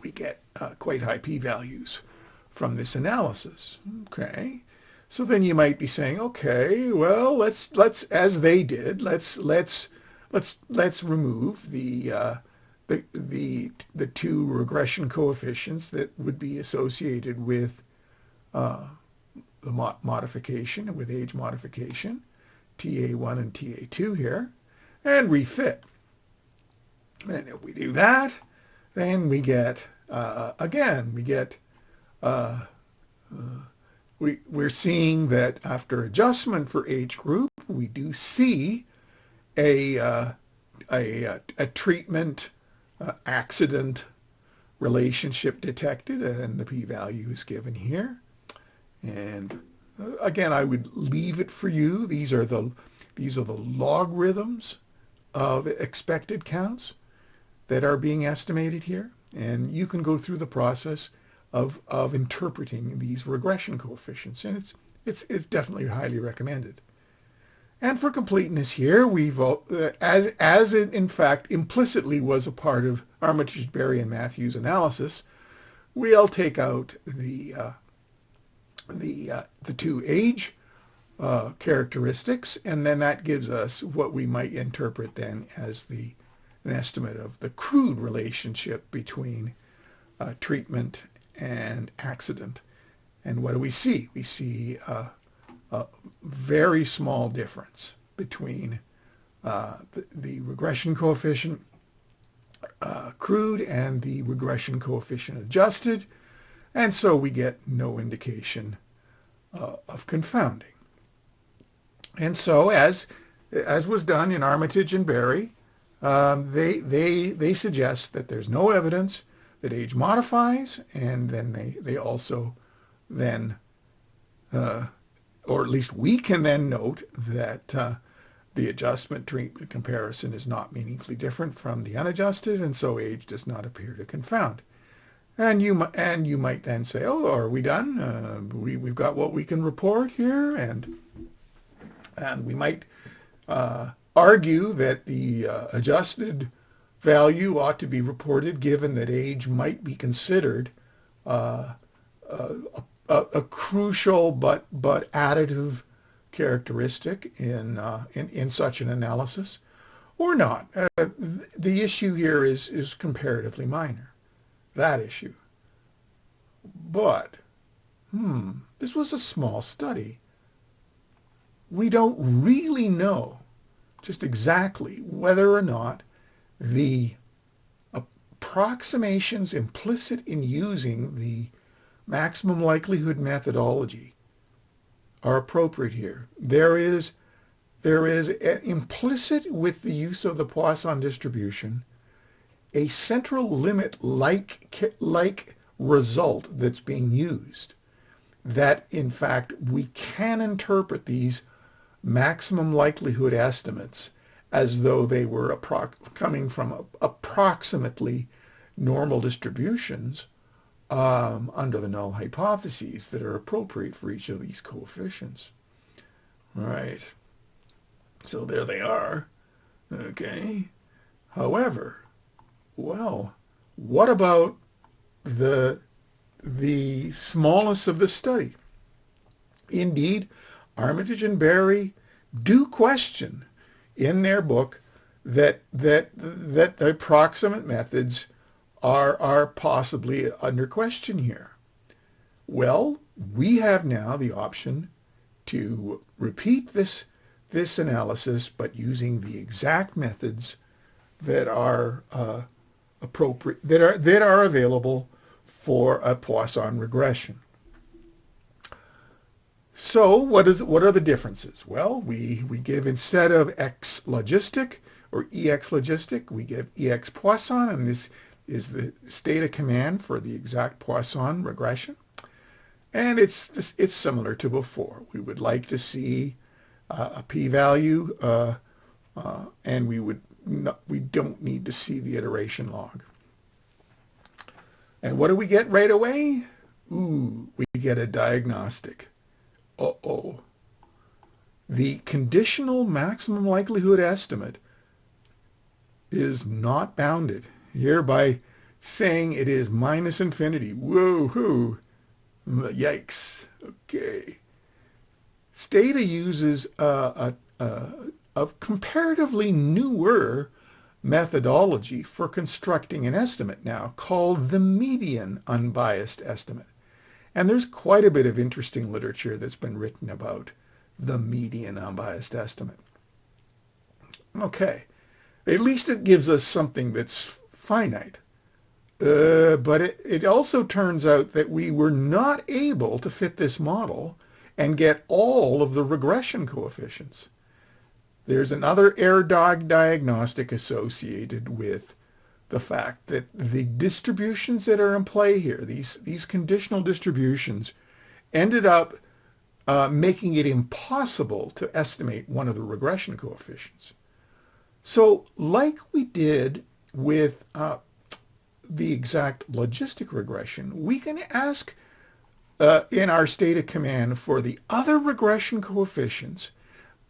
[SPEAKER 1] we get quite high p-values from this analysis. Okay, so then you might be saying, okay, well, let's as they did, let's remove the two regression coefficients that would be associated with the modification, with age modification, TA1 and TA2 here, and refit. And if we do that, then we get, we're seeing that after adjustment for age group, we do see a treatment accident relationship detected, and the p-value is given here. And again, I would leave it for you. These are the logarithms of expected counts that are being estimated here, and you can go through the process of interpreting these regression coefficients, and it's definitely highly recommended. And for completeness here, we've as it in fact implicitly was a part of Armitage, Berry, and Matthews' analysis, we'll take out the two age characteristics, and then that gives us what we might interpret then as an estimate of the crude relationship between treatment and accident. And what do we see? We see a very small difference between the regression coefficient crude and the regression coefficient adjusted, and so we get no indication of confounding. And so, as was done in Armitage and Berry, they suggest that there's no evidence that age modifies, and then they also then, or at least we can then note that the adjustment treatment comparison is not meaningfully different from the unadjusted, and so age does not appear to confound. And you might then say, oh, are we done? We've got what we can report here, and we might argue that the adjusted value ought to be reported, given that age might be considered a crucial but additive characteristic in such an analysis, or not. The issue here is comparatively minor, that issue. But this was a small study. We don't really know just exactly whether or not the approximations implicit in using the maximum likelihood methodology are appropriate here. There is implicit with the use of the Poisson distribution a central limit like result that's being used, that in fact we can interpret these maximum likelihood estimates as though they were coming from approximately normal distributions under the null hypotheses that are appropriate for each of these coefficients. All right. So there they are. Okay. However, well, what about the smallness of the study? Indeed, Armitage and Berry do question in their book that the approximate methods are possibly under question here. Well, we have now the option to repeat this analysis, but using the exact methods that are appropriate, that are available for a Poisson regression. So what are the differences? Well, we give, instead of X logistic or EX logistic, we give EX Poisson, and this is the state of command for the exact Poisson regression. And it's similar to before. We would like to see a p-value, and we don't need to see the iteration log. And what do we get right away? We get a diagnostic. Uh-oh. The conditional maximum likelihood estimate is not bounded here by saying it is minus infinity. Whoa-hoo. Yikes. Okay. Stata uses a comparatively newer methodology for constructing an estimate now called the median unbiased estimate. And there's quite a bit of interesting literature that's been written about the median unbiased estimate. Okay. At least it gives us something that's finite. But it also turns out that we were not able to fit this model and get all of the regression coefficients. There's another error diagnostic associated with the fact that the distributions that are in play here, these conditional distributions, ended up making it impossible to estimate one of the regression coefficients. So like we did with the exact logistic regression, we can ask in our state of command for the other regression coefficients,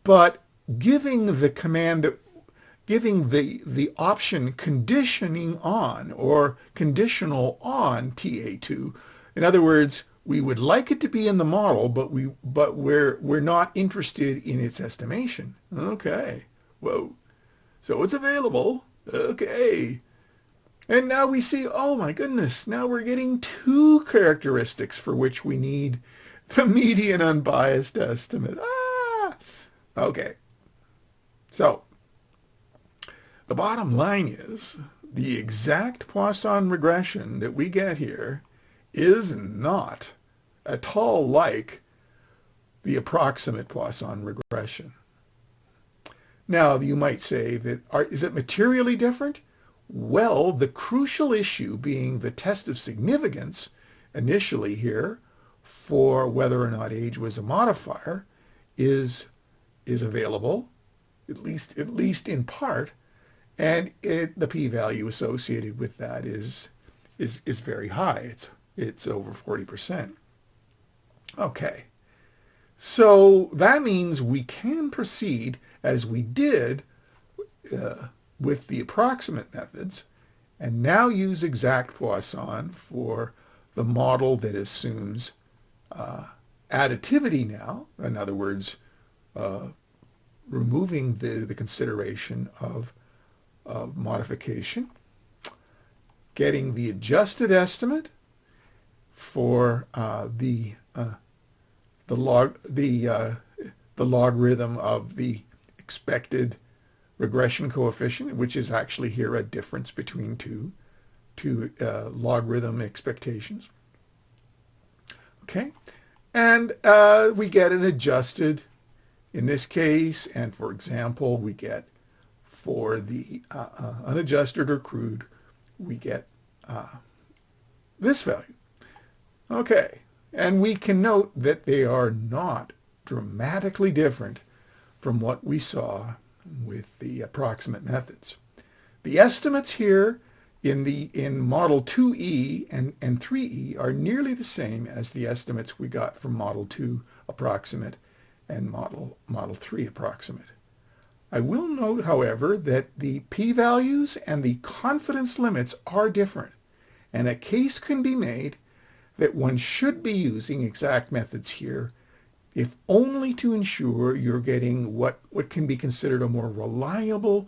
[SPEAKER 1] but giving the command that giving the option conditioning on or conditional on TA2. In other words, we would like it to be in the model, but we're not interested in its estimation. Okay. Whoa. So it's available. Okay. And now we see, oh my goodness, now we're getting two characteristics for which we need the median unbiased estimate. Okay. So the bottom line is the exact Poisson regression that we get here is not at all like the approximate Poisson regression. Now, you might say that, is it materially different? Well, the crucial issue being the test of significance initially here for whether or not age was a modifier is available, at least in part, and the p-value associated with that is very high. It's over 40%. Okay, so that means we can proceed as we did with the approximate methods, and now use exact Poisson for the model that assumes additivity now. In other words, removing the consideration of modification, getting the adjusted estimate for the logarithm of the expected regression coefficient, which is actually here a difference between two logarithm expectations. Okay, and we get an adjusted in this case, and for example, we get for the unadjusted or crude, we get this value. Okay, and we can note that they are not dramatically different from what we saw with the approximate methods. The estimates here in model 2E and 3E are nearly the same as the estimates we got from model 2 approximate and model 3 approximate. I will note, however, that the p-values and the confidence limits are different, and a case can be made that one should be using exact methods here, if only to ensure you're getting what can be considered a more reliable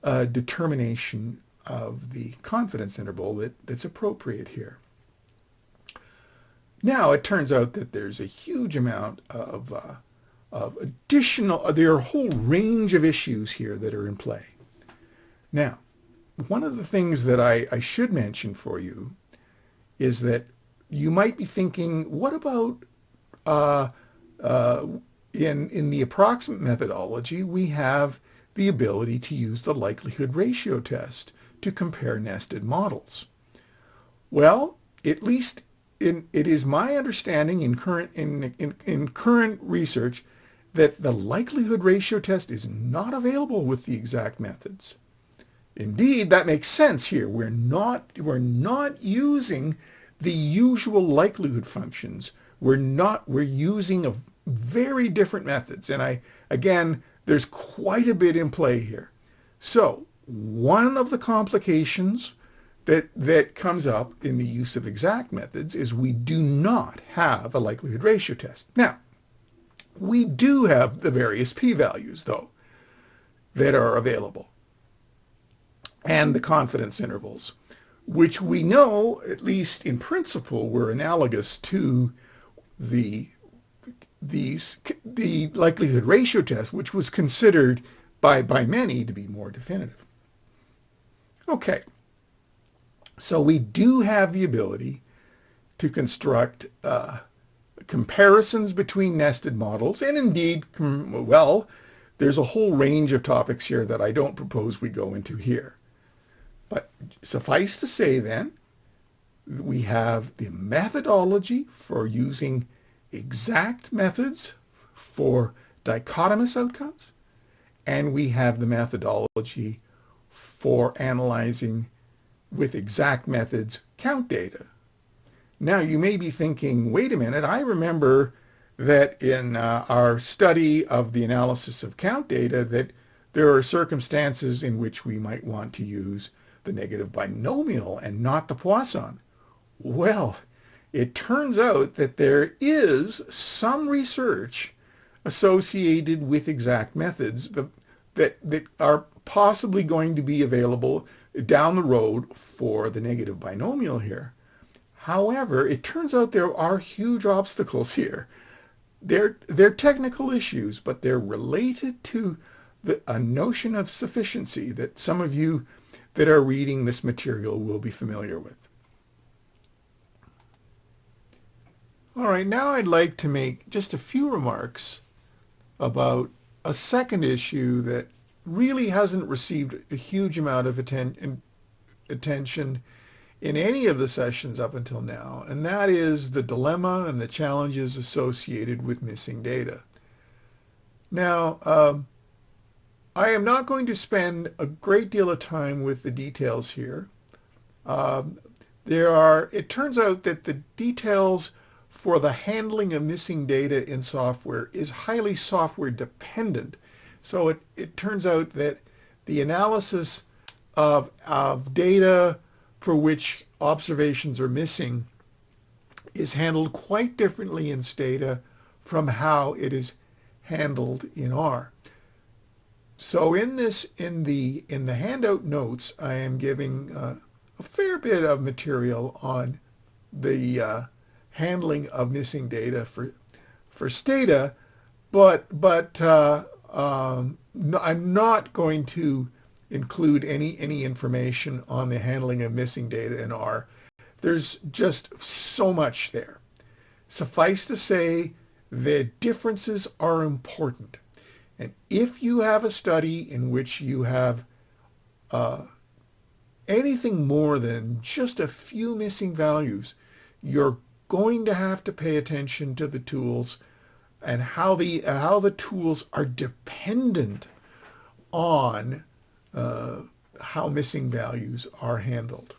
[SPEAKER 1] determination of the confidence interval that's appropriate here. Now, it turns out that there's a huge amount of additional, there are a whole range of issues here that are in play. Now, one of the things that I should mention for you is that you might be thinking, what about in the approximate methodology, we have the ability to use the likelihood ratio test to compare nested models. Well, at least it is my understanding in current research that the likelihood ratio test is not available with the exact methods. Indeed, that makes sense here. We're not using the usual likelihood functions. We're using a very different methods. And again, there's quite a bit in play here. So one of the complications that comes up in the use of exact methods is we do not have a likelihood ratio test. Now, we do have the various p-values, though, that are available, and the confidence intervals, which we know, at least in principle, were analogous to the likelihood ratio test, which was considered by many to be more definitive. Okay, so we do have the ability to construct comparisons between nested models, and indeed, well, there's a whole range of topics here that I don't propose we go into here. But suffice to say then, we have the methodology for using exact methods for dichotomous outcomes, and we have the methodology for analyzing with exact methods count data. Now you may be thinking, wait a minute, I remember that in our study of the analysis of count data that there are circumstances in which we might want to use the negative binomial and not the Poisson. Well, it turns out that there is some research associated with exact methods that are possibly going to be available down the road for the negative binomial here. However, it turns out there are huge obstacles here. They're technical issues, but they're related to a notion of sufficiency that some of you that are reading this material will be familiar with. All right, now I'd like to make just a few remarks about a second issue that really hasn't received a huge amount of attention in any of the sessions up until now, and that is the dilemma and the challenges associated with missing data. Now, I am not going to spend a great deal of time with the details here. It turns out that the details for the handling of missing data in software is highly software dependent. So it turns out that the analysis of data for which observations are missing is handled quite differently in Stata from how it is handled in R. So in the handout notes, I am giving a fair bit of material on the handling of missing data for Stata, but I'm not going to include any information on the handling of missing data in R. There's just so much there. Suffice to say, the differences are important. And if you have a study in which you have anything more than just a few missing values, you're going to have to pay attention to the tools and how the tools are dependent on how missing values are handled.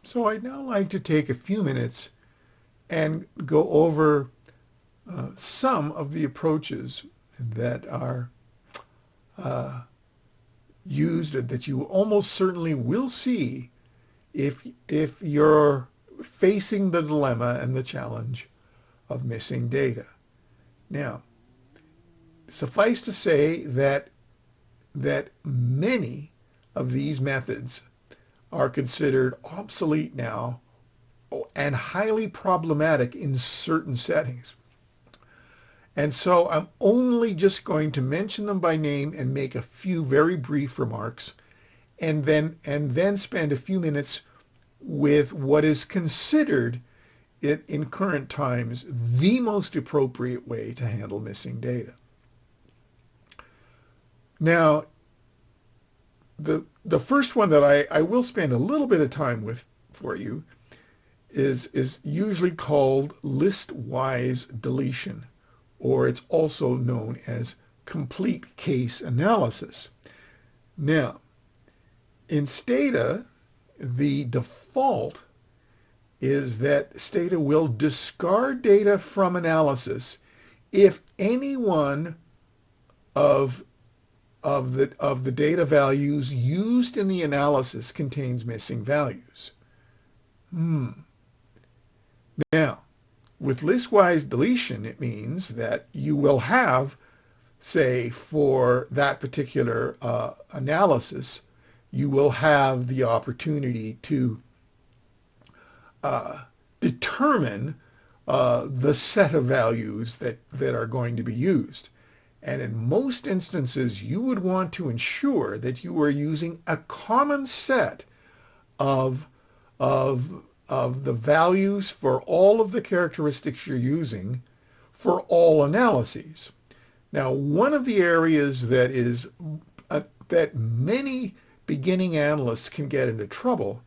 [SPEAKER 1] So I'd now like to take a few minutes and go over some of the approaches that are used, that you almost certainly will see if you're facing the dilemma and the challenge of missing data. Now, suffice to say that many of these methods are considered obsolete now and highly problematic in certain settings. And so I'm only just going to mention them by name and make a few very brief remarks, and then spend a few minutes with what is considered in current times the most appropriate way to handle missing data. Now, the first one that I will spend a little bit of time with for you is usually called list-wise deletion, or it's also known as complete case analysis. Now, in Stata, the default is that Stata will discard data from analysis if any one of the data values used in the analysis contains missing values. Now, with list-wise deletion, it means that you will have, say, for that particular analysis, you will have the opportunity to determine the set of values that are going to be used. And in most instances, you would want to ensure that you are using a common set of the values for all of the characteristics you're using for all analyses. Now, one of the areas that is that many beginning analysts can get into trouble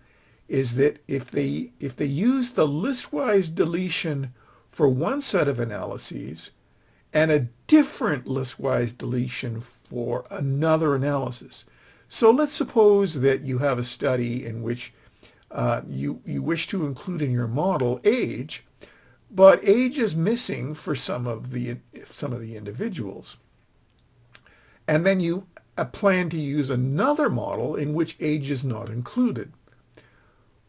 [SPEAKER 1] is that if they use the list-wise deletion for one set of analyses and a different list-wise deletion for another analysis. So let's suppose that you have a study in which you wish to include in your model age, but age is missing for some of the individuals. And then you plan to use another model in which age is not included.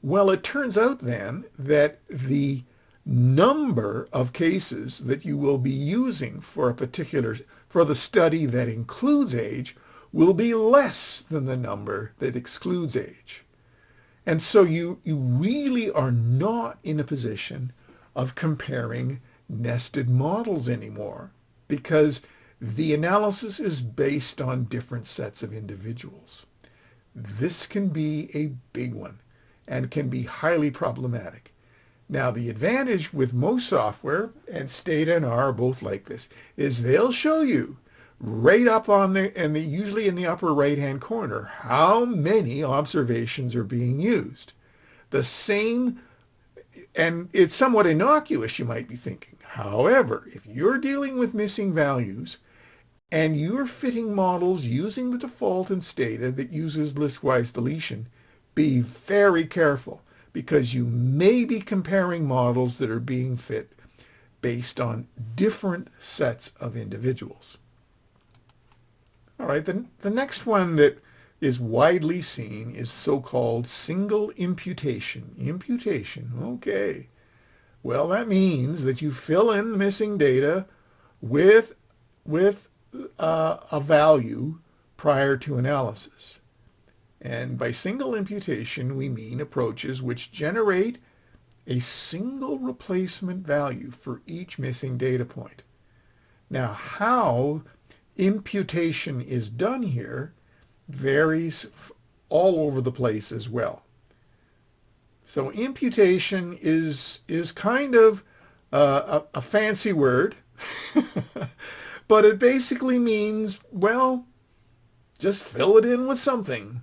[SPEAKER 1] Well, it turns out then that the number of cases that you will be using for the study that includes age will be less than the number that excludes age. And so you really are not in a position of comparing nested models anymore, because the analysis is based on different sets of individuals. This can be a big one and can be highly problematic. Now, the advantage with most software, and Stata and R are both like this, is they'll show you right up on usually in the upper right-hand corner, how many observations are being used. The same, and it's somewhat innocuous, you might be thinking. However, if you're dealing with missing values and you're fitting models using the default in Stata that uses list-wise deletion, be very careful, because you may be comparing models that are being fit based on different sets of individuals. All right, the next one that is widely seen is so-called single imputation. Imputation, okay. Well, that means that you fill in the missing data with a value prior to analysis. And by single imputation, we mean approaches which generate a single replacement value for each missing data point. Now, how imputation is done here varies all over the place as well. So imputation is kind of a fancy word, but it basically means, well, just fill it in with something.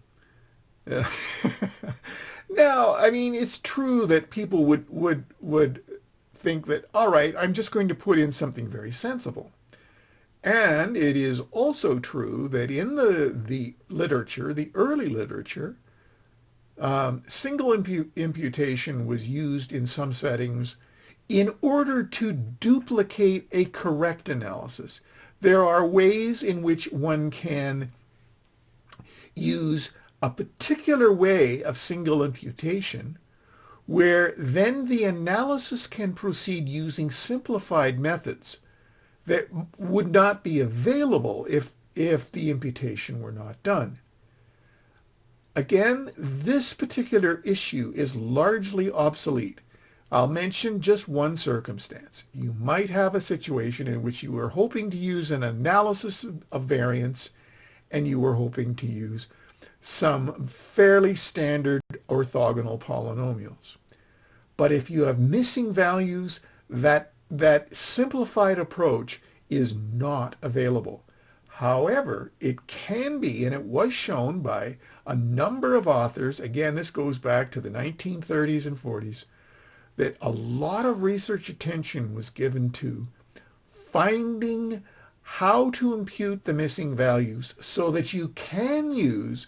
[SPEAKER 1] Now, I mean, it's true that people would think that, all right, I'm just going to put in something very sensible. And it is also true that in the literature, the early literature, single imputation was used in some settings in order to duplicate a correct analysis. There are ways in which one can use a particular way of single imputation where then the analysis can proceed using simplified methods that would not be available if the imputation were not done. Again, this particular issue is largely obsolete. I'll mention just one circumstance. You might have a situation in which you were hoping to use an analysis of variance and you were hoping to use some fairly standard orthogonal polynomials. But if you have missing values, that simplified approach is not available. However, it can be, and it was shown by a number of authors, again, this goes back to the 1930s and 40s, that a lot of research attention was given to finding how to impute the missing values so that you can use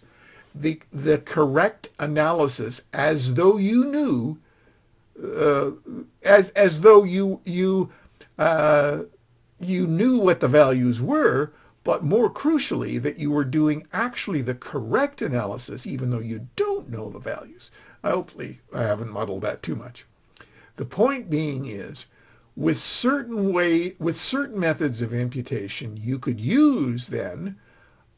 [SPEAKER 1] the correct analysis as though you knew, as though you knew what the values were, but more crucially, that you were doing actually the correct analysis, even though you don't know the values. Hopefully, I haven't muddled that too much. The point being is, with certain methods of imputation, you could use then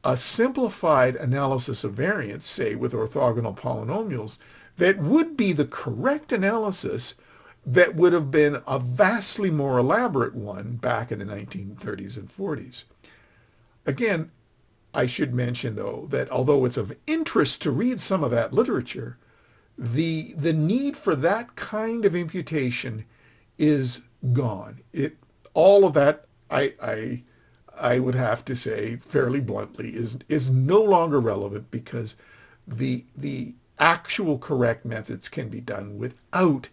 [SPEAKER 1] a simplified analysis of variance, say with orthogonal polynomials, that would be the correct analysis that would have been a vastly more elaborate one back in the 1930s and 40s. Again, I should mention, though, that although it's of interest to read some of that literature, the need for that kind of imputation is gone. All of that, I would have to say fairly bluntly, is no longer relevant because the actual correct methods can be done without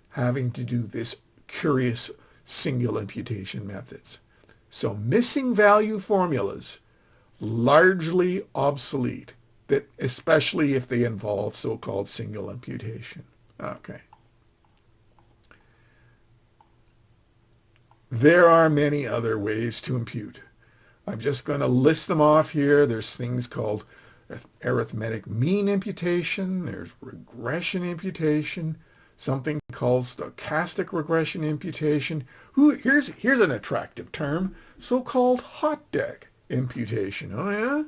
[SPEAKER 1] having to do this curious single imputation methods. So missing value formulas, largely obsolete, that especially if they involve so-called single imputation. Okay. There are many other ways to impute. I'm just going to list them off here. There's things called arithmetic mean imputation. There's regression imputation. Something called stochastic regression imputation. Here's an attractive term, so-called hot deck imputation. Oh yeah?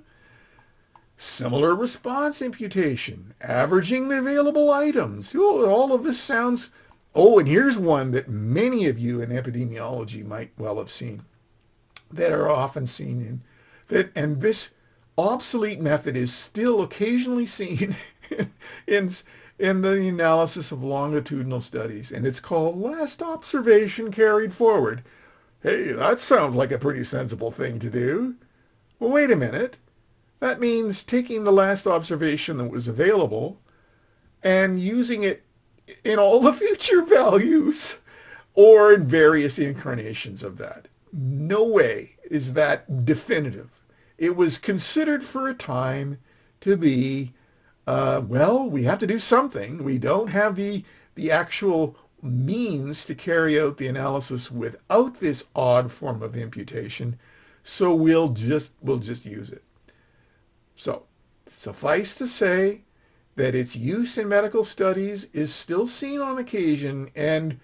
[SPEAKER 1] Similar response imputation, averaging the available items. Oh, all of this sounds... Oh, and here's one that many of you in epidemiology might well have seen, that are often seen and this obsolete method is still occasionally seen in the analysis of longitudinal studies, and it's called last observation carried forward. Hey, that sounds like a pretty sensible thing to do. Well, wait a minute. That means taking the last observation that was available and using it in all the future values or in various incarnations of that. No way is that definitive. It was considered for a time to be, well, we have to do something. We don't have the actual means to carry out the analysis without this odd form of imputation, so we'll just use it. So, suffice to say that its use in medical studies is still seen on occasion, and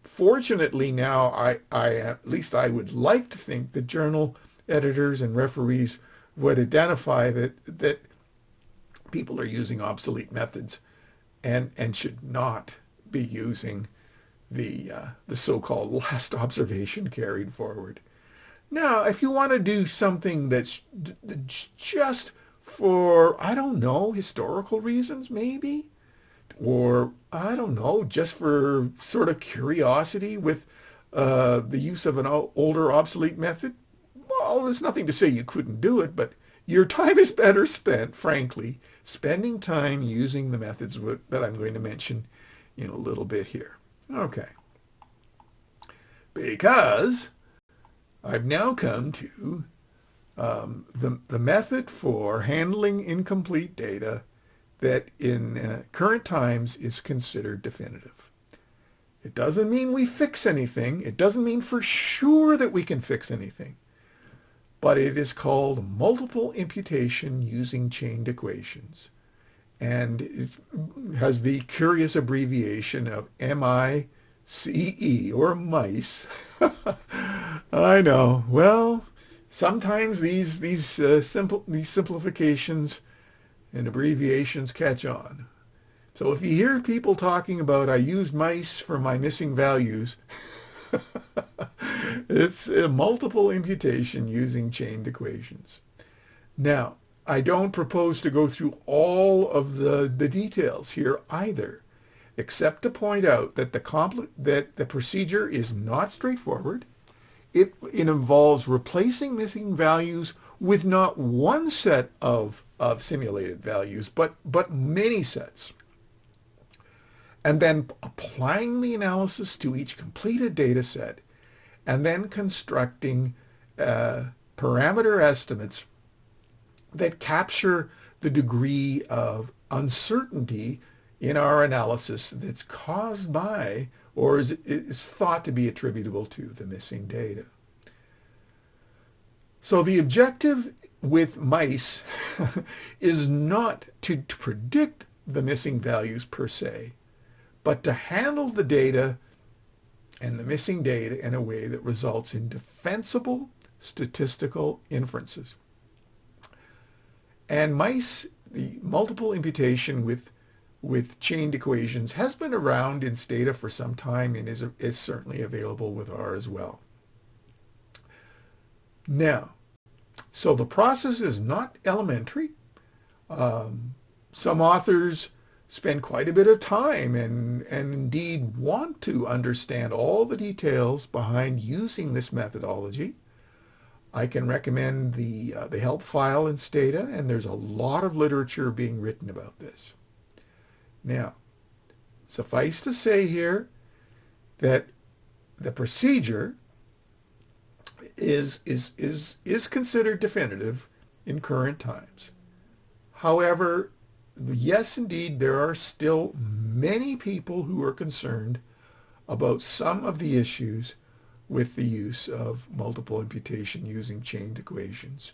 [SPEAKER 1] fortunately now, I at least I would like to think that journal editors and referees would identify that people are using obsolete methods and should not be using the so-called last observation carried forward. Now, if you want to do something that's just for, I don't know, historical reasons maybe, or I don't know, just for sort of curiosity with the use of an older obsolete method, well, there's nothing to say you couldn't do it, but your time is better spent, frankly, spending time using the methods that I'm going to mention in a little bit here. Okay. Because I've now come to the method for handling incomplete data that in current times is considered definitive. It doesn't mean we fix anything. It doesn't mean for sure that we can fix anything. But it is called multiple imputation using chained equations. And it has the curious abbreviation of MICE, or mice. I know. Well, sometimes these simplifications and abbreviations catch on. So if you hear people talking about I used mice for my missing values, it's a multiple imputation using chained equations. Now, I don't propose to go through all of the details here either, except to point out that the procedure is not straightforward. It involves replacing missing values with not one set of simulated values, but many sets. And then applying the analysis to each completed data set, and then constructing parameter estimates that capture the degree of uncertainty in our analysis that's caused by or is thought to be attributable to the missing data. So the objective with mice is not to predict the missing values per se, but to handle the data and the missing data in a way that results in defensible statistical inferences. And mice, the multiple imputation with chained equations, has been around in Stata for some time and is certainly available with R as well. Now, so the process is not elementary. Some authors spend quite a bit of time and indeed want to understand all the details behind using this methodology. I can recommend the help file in Stata, and there's a lot of literature being written about this. Now, suffice to say here that the procedure is considered definitive in current times. However, yes, indeed, there are still many people who are concerned about some of the issues with the use of multiple imputation using chained equations.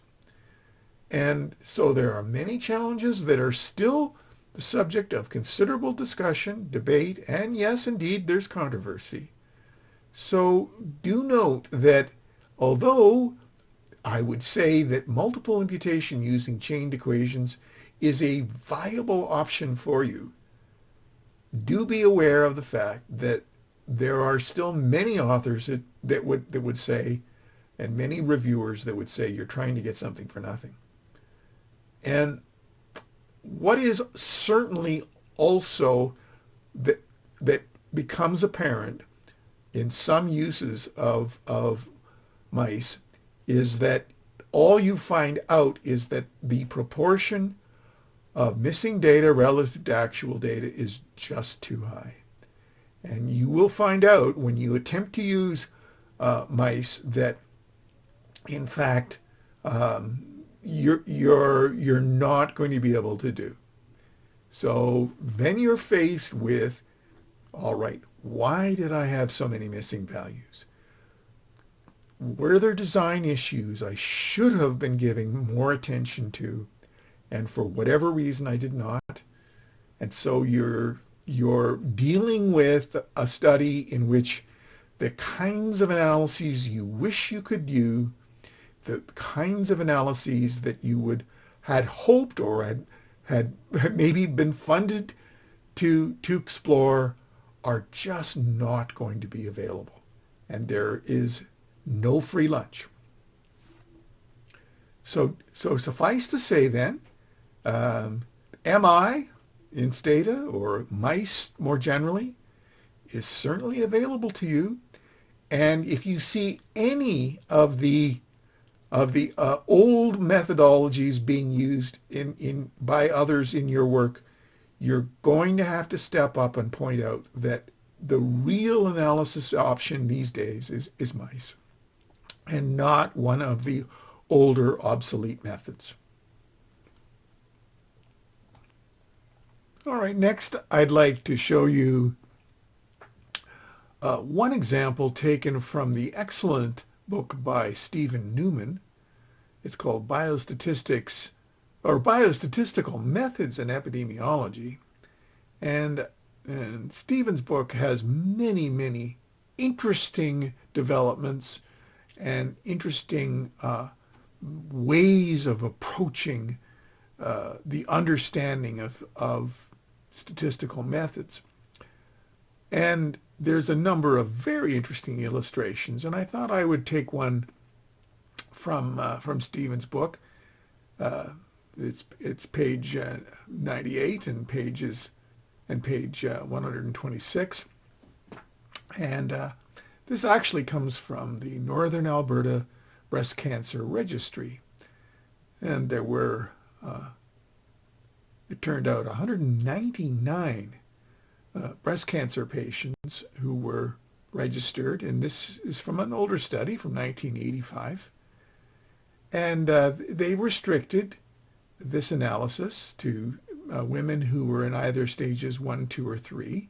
[SPEAKER 1] And so there are many challenges that are still the subject of considerable discussion, debate, and yes, indeed, there's controversy. So do note that although I would say that multiple imputation using chained equations is a viable option for you, do be aware of the fact that there are still many authors that would say, and many reviewers that would say, you're trying to get something for nothing. And what is certainly also that becomes apparent in some uses of mice is that all you find out is that the proportion of missing data relative to actual data is just too high. And you will find out when you attempt to use mice that, in fact, you're not going to be able to do. So then you're faced with, all right, why did I have so many missing values? Were there design issues I should have been giving more attention to, and for whatever reason I did not? And so you're dealing with a study in which the kinds of analyses you wish you could do, the kinds of analyses that you had hoped or had maybe been funded to explore are just not going to be available. And there is no free lunch. So suffice to say then, MI in Stata, or mice more generally, is certainly available to you. And if you see any of the old methodologies being used by others in your work, you're going to have to step up and point out that the real analysis option these days is mice. and not one of the older obsolete methods. All right, next I'd like to show you one example taken from the excellent book by Stephen Newman. It's called Biostatistics, or Biostatistical Methods in Epidemiology. And Stephen's book has many, many interesting developments and interesting ways of approaching the understanding of statistical methods. And there's a number of very interesting illustrations, and I thought I would take one from Stephen's book. It's page 98 and page 126, and this actually comes from the Northern Alberta Breast Cancer Registry, and there were it turned out 199 breast cancer patients who were registered, and this is from an older study from 1985. And they restricted this analysis to women who were in either stages 1, 2, or 3.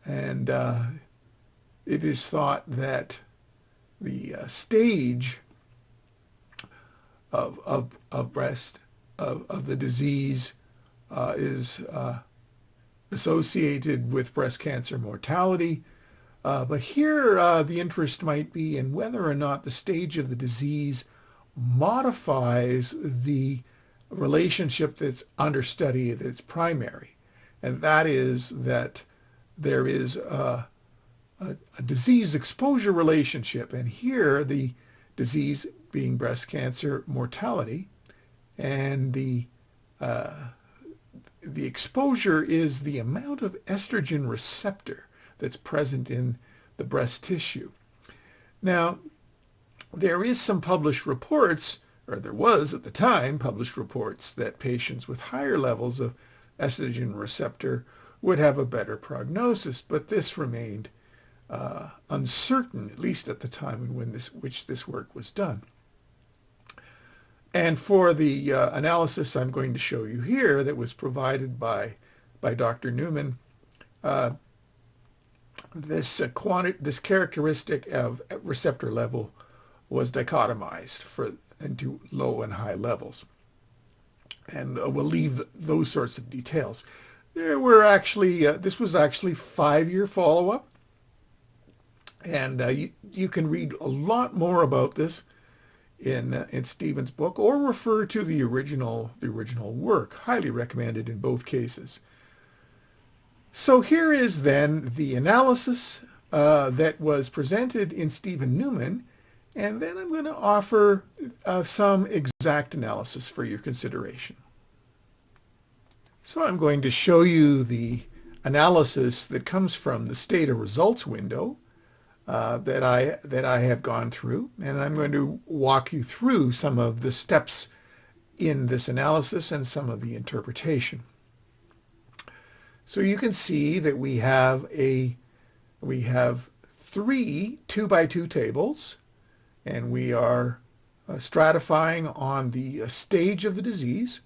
[SPEAKER 1] And it is thought that the stage of the disease is associated with breast cancer mortality. But here the interest might be in whether or not the stage of the disease modifies the relationship that's under study that's primary. And that is that there is a disease exposure relationship. And here the disease being breast cancer mortality, and the exposure is the amount of estrogen receptor that's present in the breast tissue. Now, there is some published reports, or there was at the time published reports, that patients with higher levels of estrogen receptor would have a better prognosis, but this remained uncertain, at least at the time in which this work was done. And for the analysis I'm going to show you here that was provided by Dr. Newman, this characteristic of receptor level was dichotomized into low and high levels. And we'll leave those sorts of details. There were actually, this was actually 5-year follow-up. And you can read a lot more about this in Stephen's book, or refer to the original work. Highly recommended in both cases. So here is then the analysis that was presented in Stephen Newman, and then I'm going to offer some exact analysis for your consideration. So I'm going to show you the analysis that comes from the Stata Results window that I have gone through, and I'm going to walk you through some of the steps in this analysis and some of the interpretation. So you can see that we have 3 2x2 tables, and we are stratifying on the stage of the disease,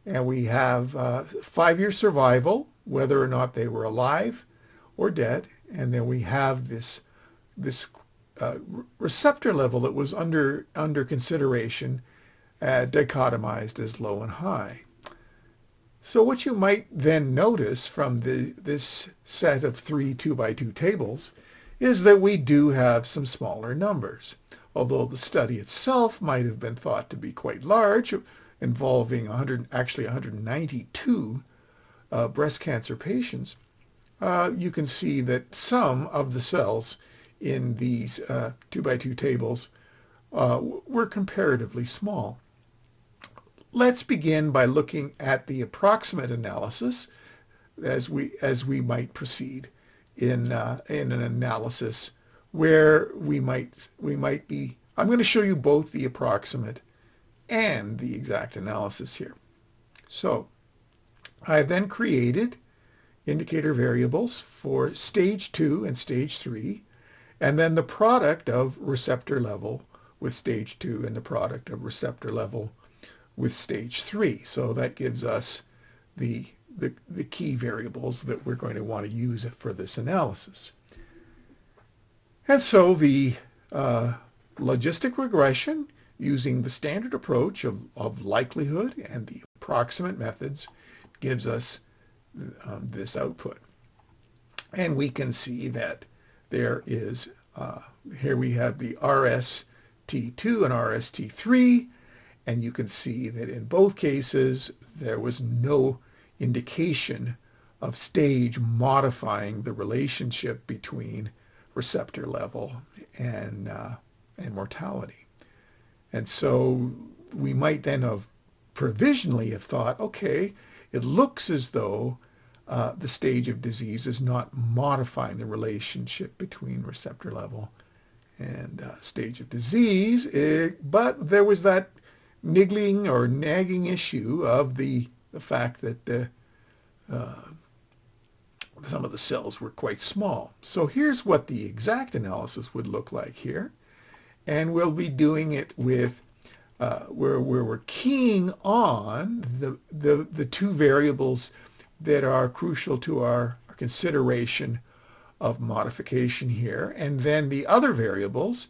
[SPEAKER 1] and we have 5-year survival, whether or not they were alive or dead, and then we have this receptor level that was under consideration, dichotomized as low and high. So what you might then notice from this set of 3 2x2 tables is that we do have some smaller numbers. Although the study itself might have been thought to be quite large, involving 192 breast cancer patients, you can see that some of the cells in these 2x2 tables were comparatively small. Let's begin by looking at the approximate analysis as we might proceed in an analysis where we might be. I'm going to show you both the approximate and the exact analysis here. So I then created indicator variables for stage 2 and stage 3, and then the product of receptor level with stage 2 and the product of receptor level with stage 3. So that gives us the key variables that we're going to want to use for this analysis. And so the logistic regression using the standard approach of likelihood and the approximate methods gives us this output. And we can see that there is, here we have the RST2 and RST3, and you can see that in both cases there was no indication of stage modifying the relationship between receptor level and mortality. And so we might then have provisionally have thought, okay, it looks as though the stage of disease is not modifying the relationship between receptor level and stage of disease, but there was that niggling or nagging issue of the fact that some of the cells were quite small. So here's what the exact analysis would look like here. And we'll be doing it with where we're keying on the two variables that are crucial to our consideration of modification here. And then the other variables,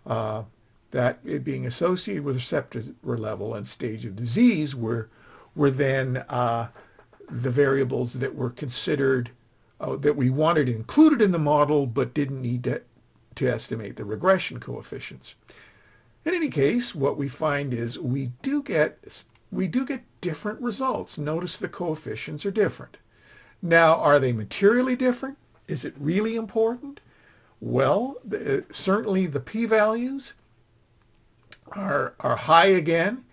[SPEAKER 1] that it being associated with receptor level and stage of disease, were then the variables that were considered, that we wanted included in the model but didn't need to estimate the regression coefficients. In any case, what we find is we do get different results. Notice the coefficients are different. Now, are they materially different? Is it really important? Well, certainly the p-values are high again.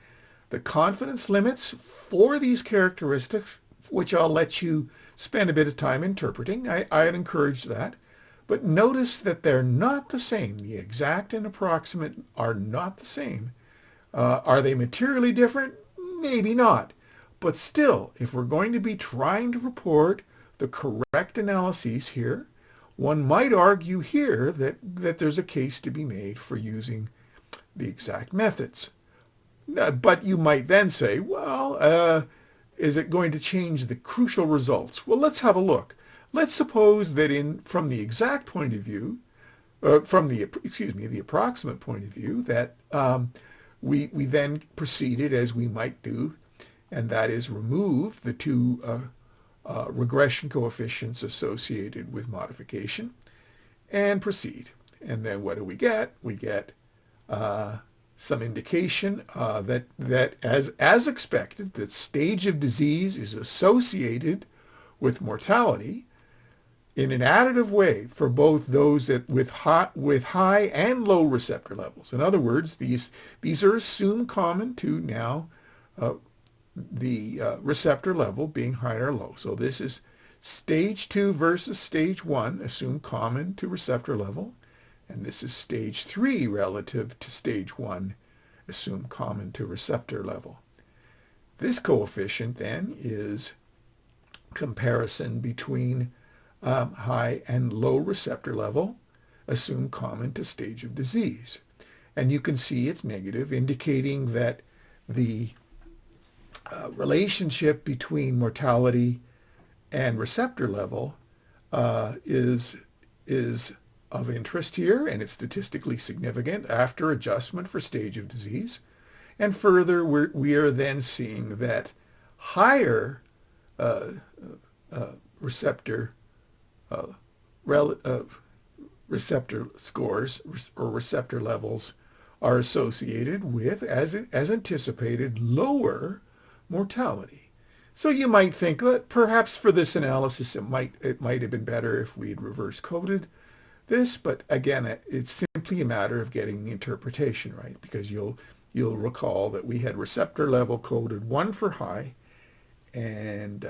[SPEAKER 1] The confidence limits for these characteristics, which I'll let you spend a bit of time interpreting, I'd encourage that. But notice that they're not the same. The exact and approximate are not the same. Are they materially different? Maybe not. But still, if we're going to be trying to report the correct analyses here, one might argue here that there's a case to be made for using the exact methods. But you might then say, well, is it going to change the crucial results? Well, let's have a look. Let's suppose that from the exact point of view, from the approximate point of view, that we then proceeded as we might do, and that is remove the two regression coefficients associated with modification and proceed. And then what do we get? We get some indication that as expected, that stage of disease is associated with mortality in an additive way for both those with high and low receptor levels. In other words, these are assumed common to now the receptor level being high or low. So this is stage 2 versus stage 1, assumed common to receptor level. And this is stage 3 relative to stage 1, assumed common to receptor level. This coefficient then is comparison between high and low receptor level, assumed common to stage of disease. And you can see it's negative, indicating that the relationship between mortality and receptor level is of interest here, and it's statistically significant after adjustment for stage of disease. And further, we are then seeing that higher receptor scores or receptor levels are associated with, as anticipated, lower mortality. So you might think that perhaps for this analysis it might have been better if we'd reverse coded this, but again, it's simply a matter of getting the interpretation right, because you'll recall that we had receptor level coded 1 for high and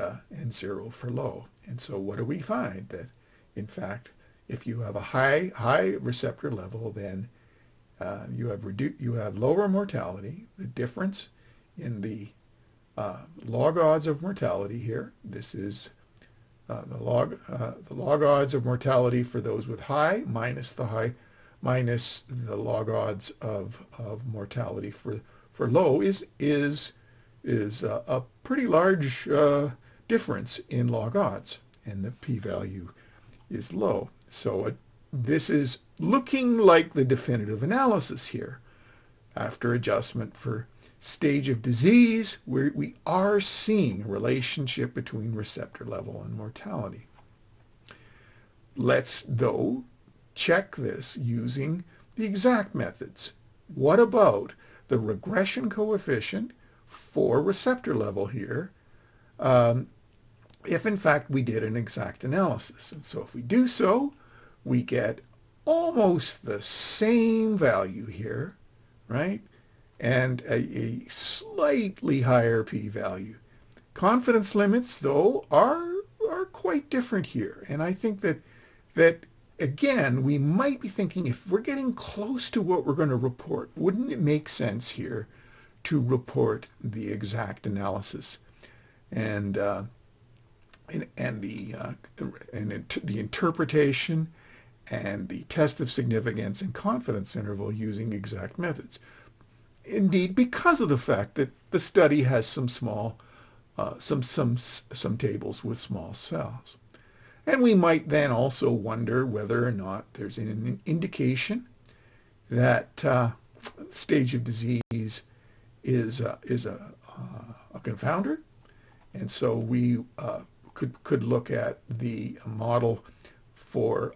[SPEAKER 1] 0 for low. And so what do we find? That in fact, if you have a high receptor level, then you have lower mortality. The difference in the log odds of mortality here, this is the log odds of mortality for those with high minus the log odds of mortality for low is a pretty large difference in log odds, and the p-value is low. So this is looking like the definitive analysis here. After adjustment for stage of disease, we are seeing a relationship between receptor level and mortality. Let's, though, check this using the exact methods. What about the regression coefficient for receptor level here, if in fact we did an exact analysis? And so if we do so, we get almost the same value here, right? And a slightly higher p-value. Confidence limits, though, are quite different here. And I think that again, we might be thinking, if we're getting close to what we're going to report, wouldn't it make sense here to report the exact analysis and the interpretation and the test of significance and confidence interval using exact methods? Indeed, because of the fact that the study has some tables with small cells. And we might then also wonder whether or not there's an indication that stage of disease is a confounder. And so we could look at the model for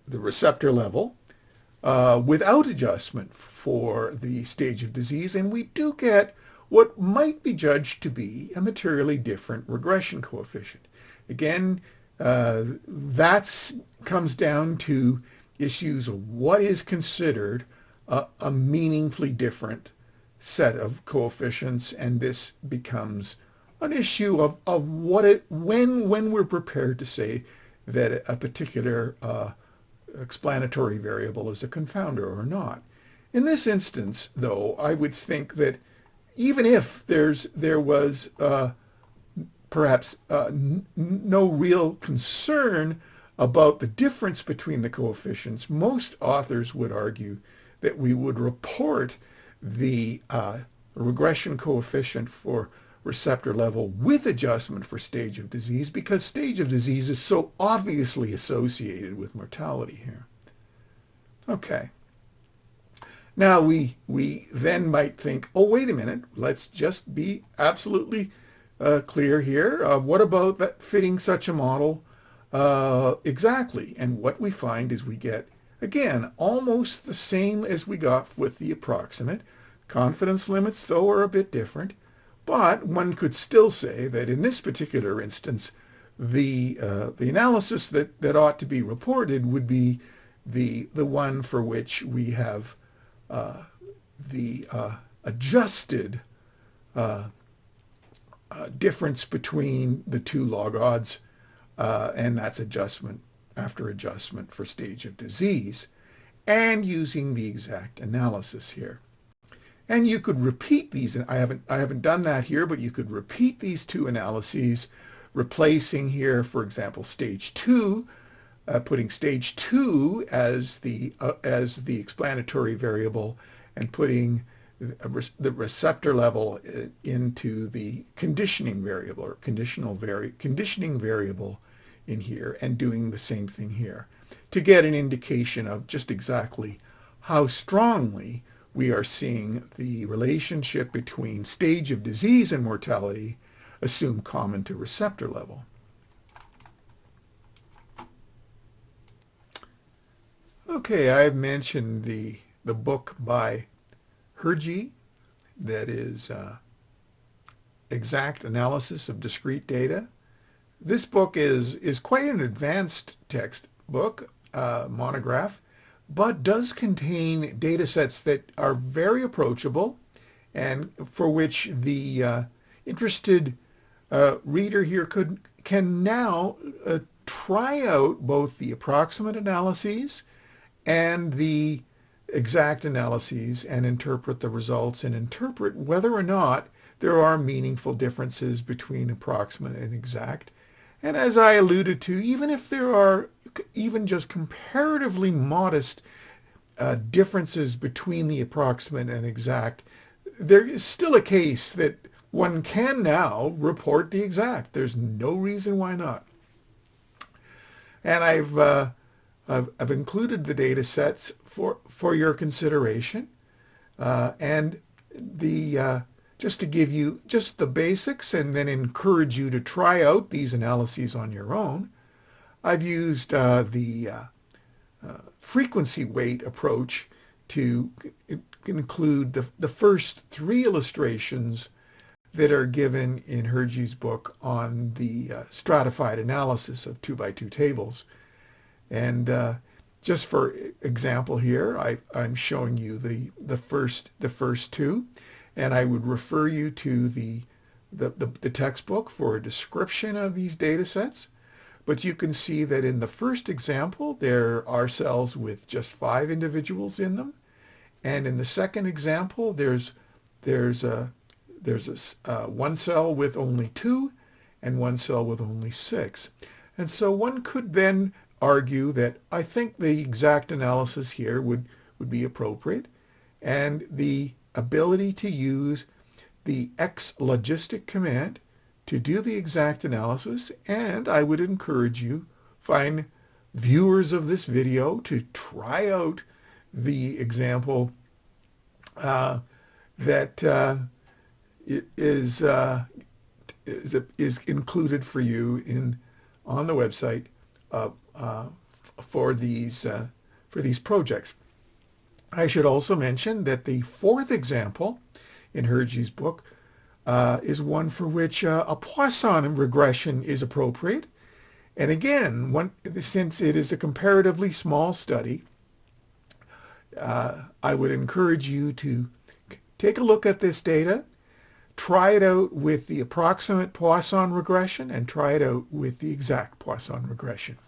[SPEAKER 1] the receptor level without adjustment for the stage of disease, and we do get what might be judged to be a materially different regression coefficient. Again, that comes down to issues of what is considered a meaningfully different set of coefficients, and this becomes an issue of when we're prepared to say that a particular explanatory variable is a confounder or not. In this instance, though, I would think that even if there was perhaps no real concern about the difference between the coefficients, most authors would argue that we would report the regression coefficient for receptor level with adjustment for stage of disease, because stage of disease is so obviously associated with mortality here. Okay. Now we then might think, oh, wait a minute, let's just be absolutely clear here. What about that fitting such a model exactly? And what we find is we get, again, almost the same as we got with the approximate. Confidence limits, though, are a bit different. But one could still say that in this particular instance, the analysis that ought to be reported would be the one for which we have the adjusted difference between the two log odds, and that's adjustment after adjustment for stage of disease, and using the exact analysis here. And you could repeat these, and I haven't done that here, but you could repeat these two analyses, replacing here, for example, stage 2, putting stage 2 as the explanatory variable, and putting the receptor level into the conditioning variable or conditioning variable in here, and doing the same thing here to get an indication of just exactly how strongly we are seeing the relationship between stage of disease and mortality assume common to receptor level. Okay, I've mentioned the book by Hergy that is Exact Analysis of Discrete Data. This book is quite an advanced textbook, monograph, but does contain data sets that are very approachable and for which the interested reader here can now try out both the approximate analyses and the exact analyses and interpret the results and interpret whether or not there are meaningful differences between approximate and exact. And as I alluded to, even if there are even just comparatively modest differences between the approximate and exact, there is still a case that one can now report the exact. There's no reason why not. And I've included the data sets for your consideration, and just to give you just the basics and then encourage you to try out these analyses on your own. I've used the frequency weight approach to include the first 3 illustrations that are given in Hergé's book on the stratified analysis of 2x2 tables. And just for example here, I'm showing you the first 2, and I would refer you to the textbook for a description of these data sets. But you can see that in the first example, there are cells with just 5 individuals in them. And in the second example, there's one cell with only 2 and one cell with only 6. And so one could then argue that I think the exact analysis here would be appropriate, and the ability to use the X logistic command to do the exact analysis. And I would encourage you, fine viewers of this video, to try out the example that is included for you on the website for these projects. I should also mention that the 4th example in Hergé's book is one for which a Poisson regression is appropriate. And again, since it is a comparatively small study, I would encourage you to take a look at this data, try it out with the approximate Poisson regression, and try it out with the exact Poisson regression.